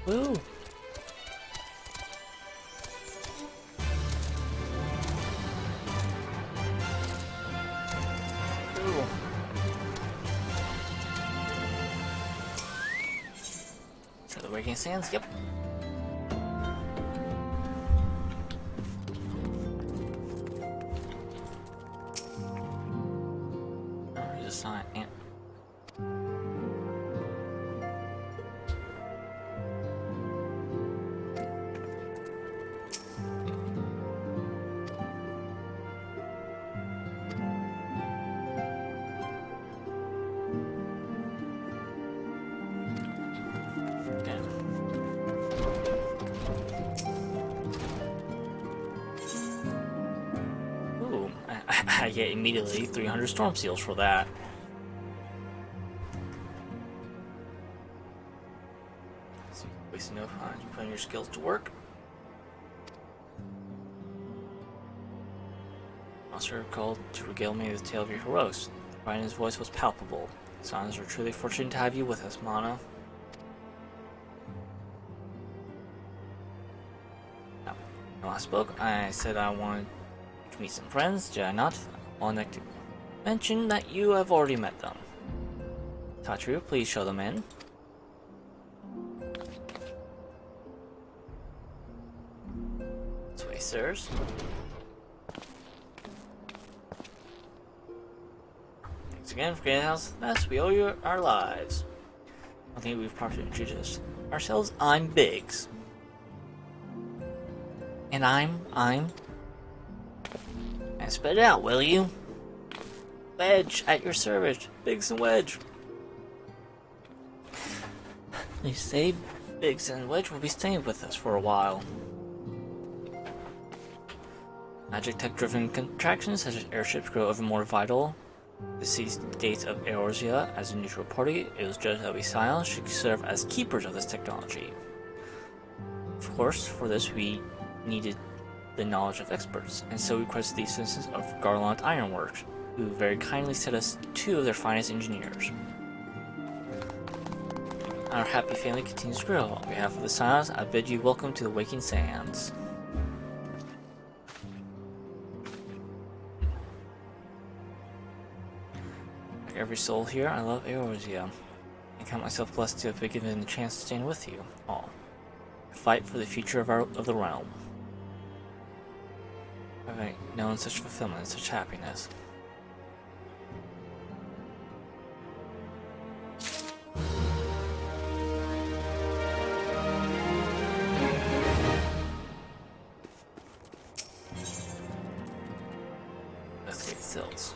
Woo! Cool. So the Waking Sands, yep. Where's the sign? Yeah. I get immediately 300 storm seals for that. So wasting no time putting your skills to work. Monster called to regale me with the tale of your heroes. The pride in his voice was palpable. Sounds are truly fortunate to have you with us, Mana. Now, when I spoke, I said I wanted to meet some friends, did I not? I'll like to mention that you have already met them. Tatru, please show them in. This way, sirs. Thanks again for getting us mess. We owe you our lives. I think we've properly introduced ourselves. I'm Biggs. And I'm and spit it out, will you? Wedge, at your service. Biggs and Wedge. They say Biggs and Wedge will be staying with us for a while. Magic tech-driven contractions such as airships grow ever more vital. The city-states of Eorzea, as a neutral party, it was judged that we Scions should serve as keepers of this technology. Of course, for this we needed the knowledge of experts, and so we requested the assistance of Garland Ironworks, who very kindly sent us 2 of their finest engineers. Our happy family continues to grow. On behalf of the Scions, I bid you welcome to the Waking Sands. Like every soul here, I love Eorzea. I count myself blessed to have been given the chance to stand with you all. Fight for the future of the realm. Have I known such fulfillment, such happiness? Sills.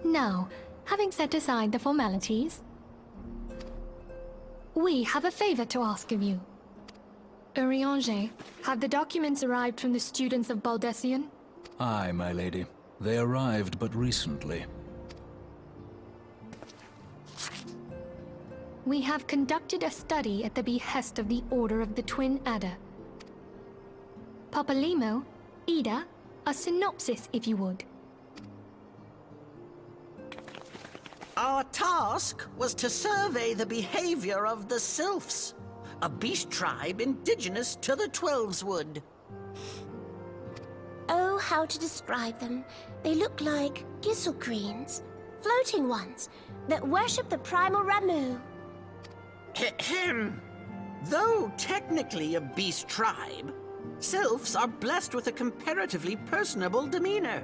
Now, having set aside the formalities, we have a favor to ask of you. Urianger, have the documents arrived from the students of Baldesion? Aye, my lady. They arrived but recently. We have conducted a study at the behest of the Order of the Twin Adder. Papalymo, Ida, a synopsis if you would. Our task was to survey the behavior of the Sylphs, a beast tribe indigenous to the Twelveswood. Oh, how to describe them. They look like Gisselcreens, floating ones, that worship the primal Ramu. Ahem. Though technically a beast tribe, Sylphs are blessed with a comparatively personable demeanor,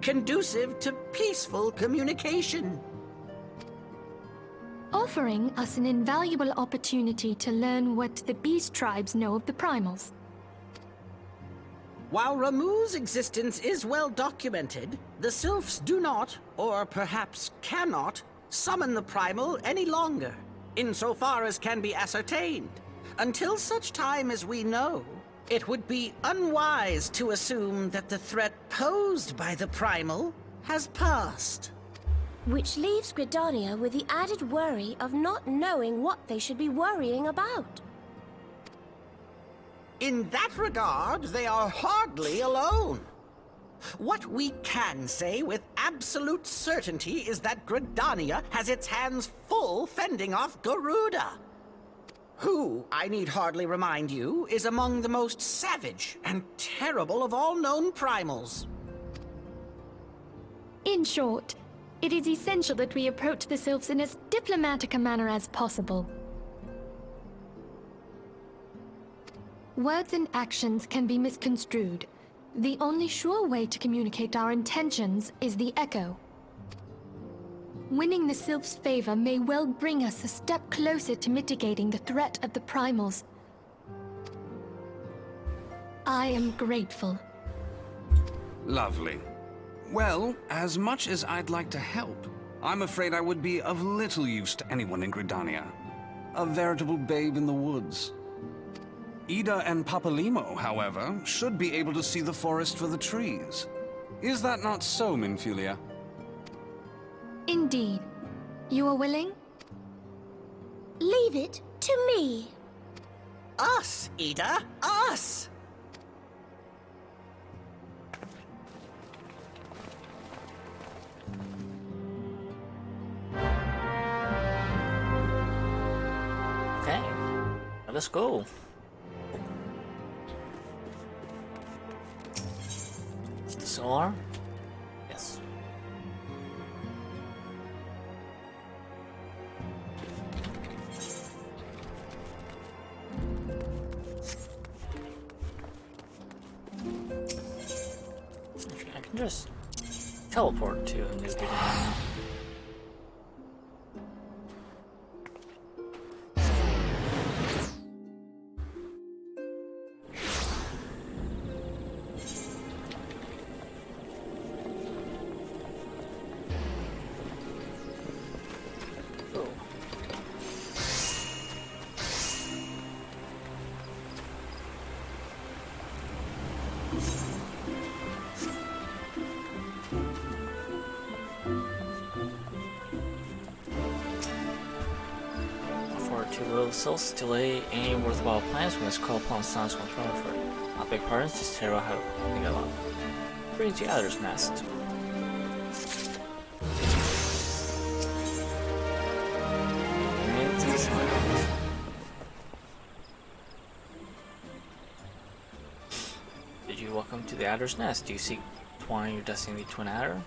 conducive to peaceful communication. Offering us an invaluable opportunity to learn what the beast tribes know of the primals. While Ramu's existence is well documented, the Sylphs do not, or perhaps cannot, summon the primal any longer, insofar as can be ascertained. Until such time as we know, it would be unwise to assume that the threat posed by the primal has passed. Which leaves Gridania with the added worry of not knowing what they should be worrying about. In that regard, they are hardly alone. What we can say with absolute certainty is that Gridania has its hands full fending off Garuda, who, I need hardly remind you, is among the most savage and terrible of all known primals. In short, it is essential that we approach the Sylphs in as diplomatic a manner as possible. Words and actions can be misconstrued. The only sure way to communicate our intentions is the echo. Winning the Sylphs' favor may well bring us a step closer to mitigating the threat of the primals. I am grateful. Lovely. Well, as much as I'd like to help, I'm afraid I would be of little use to anyone in Gridania. A veritable babe in the woods. Ida and Papalymo, however, should be able to see the forest for the trees. Is that not so, Minfilia? Indeed. You are willing? Leave it to me. Us, Ida, us! Okay, let's go. Solar? Yes. I can just teleport to a new video. Sylphs delay any worthwhile plans when it's called upon Sans Control for it. I beg pardon, just Taro how to get up. Bring the Adder's Nest. Did you welcome to the Adder's Nest? Do you seek twine your destiny to an adder?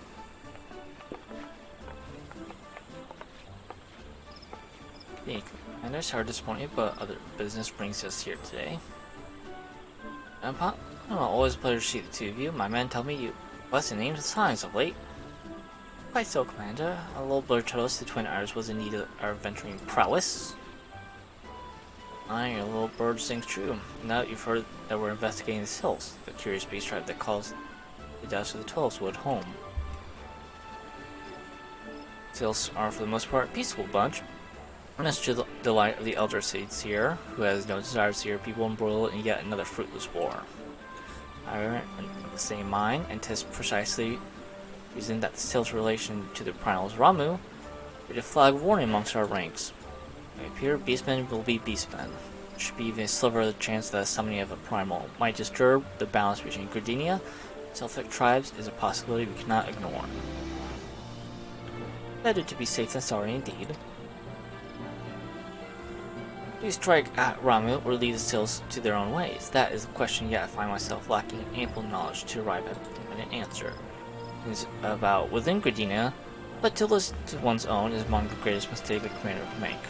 And sorry to disappoint you, but other business brings us here today. And Pop, always a pleasure to see the two of you. My men tell me you blessed names and signs of late. Quite so, Commander. A little blur told us the Twin Adders was in need of our venturing prowess. Aye, your little bird sings true. Now that you've heard that we're investigating the Sylphs, the curious beast tribe that calls the Dust of the Twelveswood home. Sylphs are, for the most part, a peaceful bunch, much to the delight of the elder seeds here, who has no desire to see her people embroiled in yet another fruitless war. However, in the same mind, and 'tis precisely reason that the Sylphs' relation to the Primals Ramu is a flag of warning amongst our ranks. It appear beastmen will be beastmen. There should be even a sliver of the chance that a summoning of a primal might disturb the balance between Gridania and Sylphic tribes is a possibility we cannot ignore. Better to be safe than sorry indeed. Do we strike at Ramu or leave the Sylphs to their own ways? That is the question, yet I find myself lacking ample knowledge to arrive at an answer. It's about within Gridania, but to listen to one's own is among the greatest mistakes a commander can make.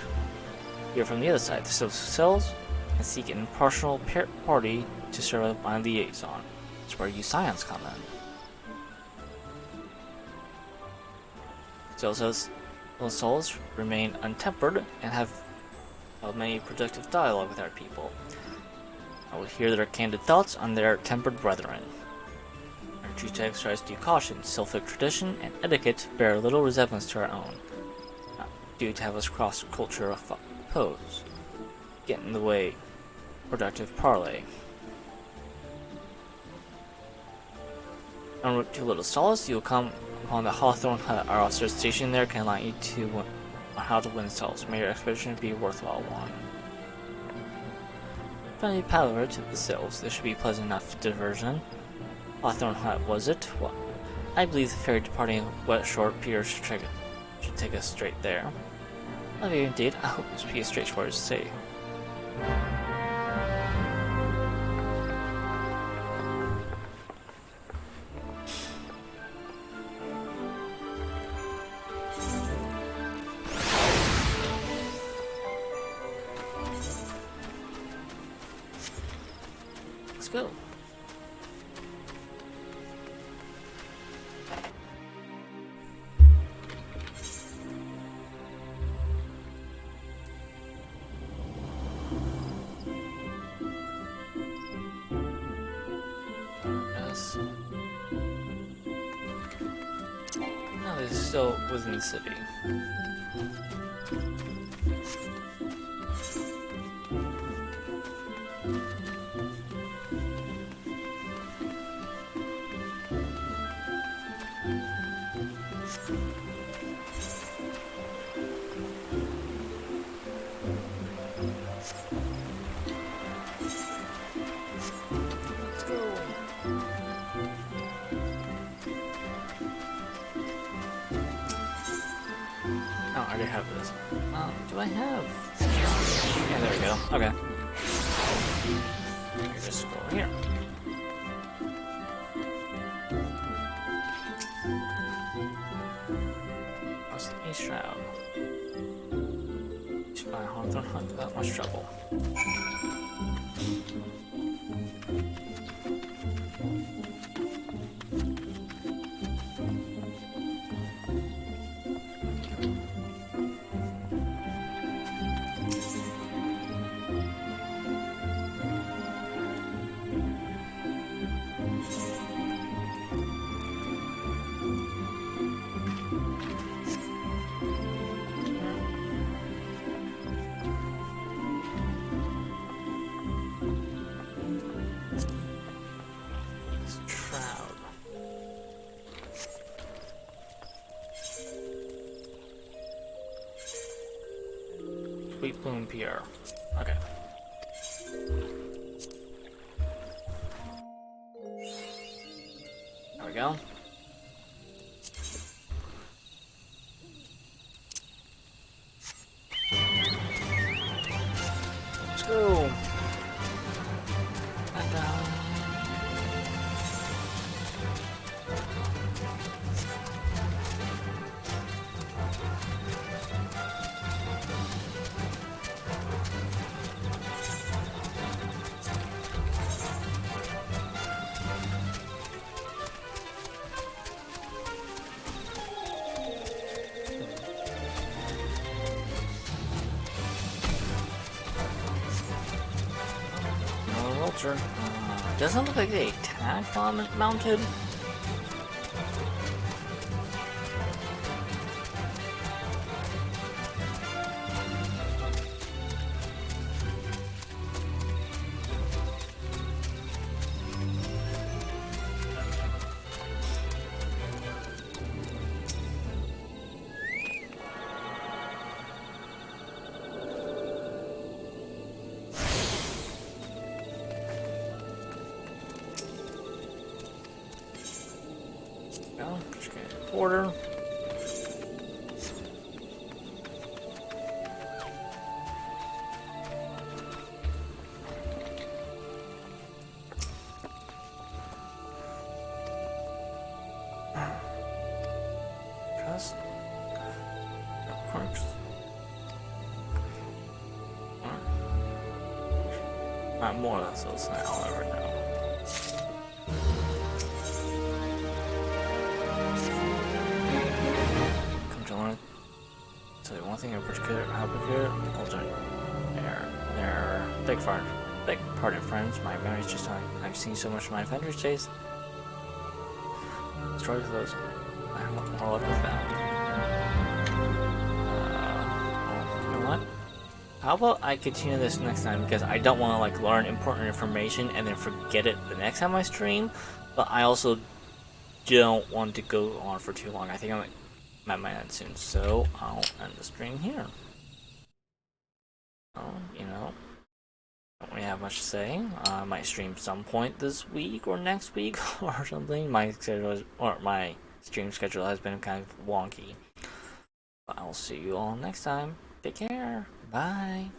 Here from the other side, the Sylphs themselves and seek an impartial party to serve as my liaison. That's where you scions come in. Sylphs' souls remain untempered and have many productive dialogue with our people. I will hear their candid thoughts on their tempered brethren. I urge you to exercise due caution. Sylphic tradition and etiquette bear little resemblance to our own, due to have us cross culture of foes. Get in the way. Productive parley. En route to Little Solace, you will come upon the Hawthorne Hut. Our officer stationed there can enlighten you on how to win Solace. May your expedition be a worthwhile one. Finally, Paladin to the Sylphs. This should be pleasant enough diversion. Hawthorne Hut, was it? Well, I believe the ferry departing Wet Shore Pier should take us straight there. Love you indeed. I hope this will be as straightforward as to say. Let's go. No, this is still within the city. Oh, I already have this. Do I have? Yeah, there we go. Okay. You just go here. What's the East Shroud? To find Hawthorne Hut without much trouble. Sweet Bloom Pier. Okay. There we go. Let's go. Back down. monster. Doesn't look like they attack while mounted. Just get a order. Trust. Quirks. Not more or less, so it's not all over now. So one thing in particular, they're big part of friends. My memory's just on. I've seen so much of my Avengers chase. Destroy those. I want more luck with that. You know what? How about I continue this next time, because I don't want to like learn important information and then forget it the next time I stream, but I also don't want to go on for too long. I think I'm at my end soon, so I'll end the stream here. You know, don't really have much to say. I might stream some point this week or next week or something. My stream schedule has been kind of wonky. But I'll see you all next time. Take care. Bye.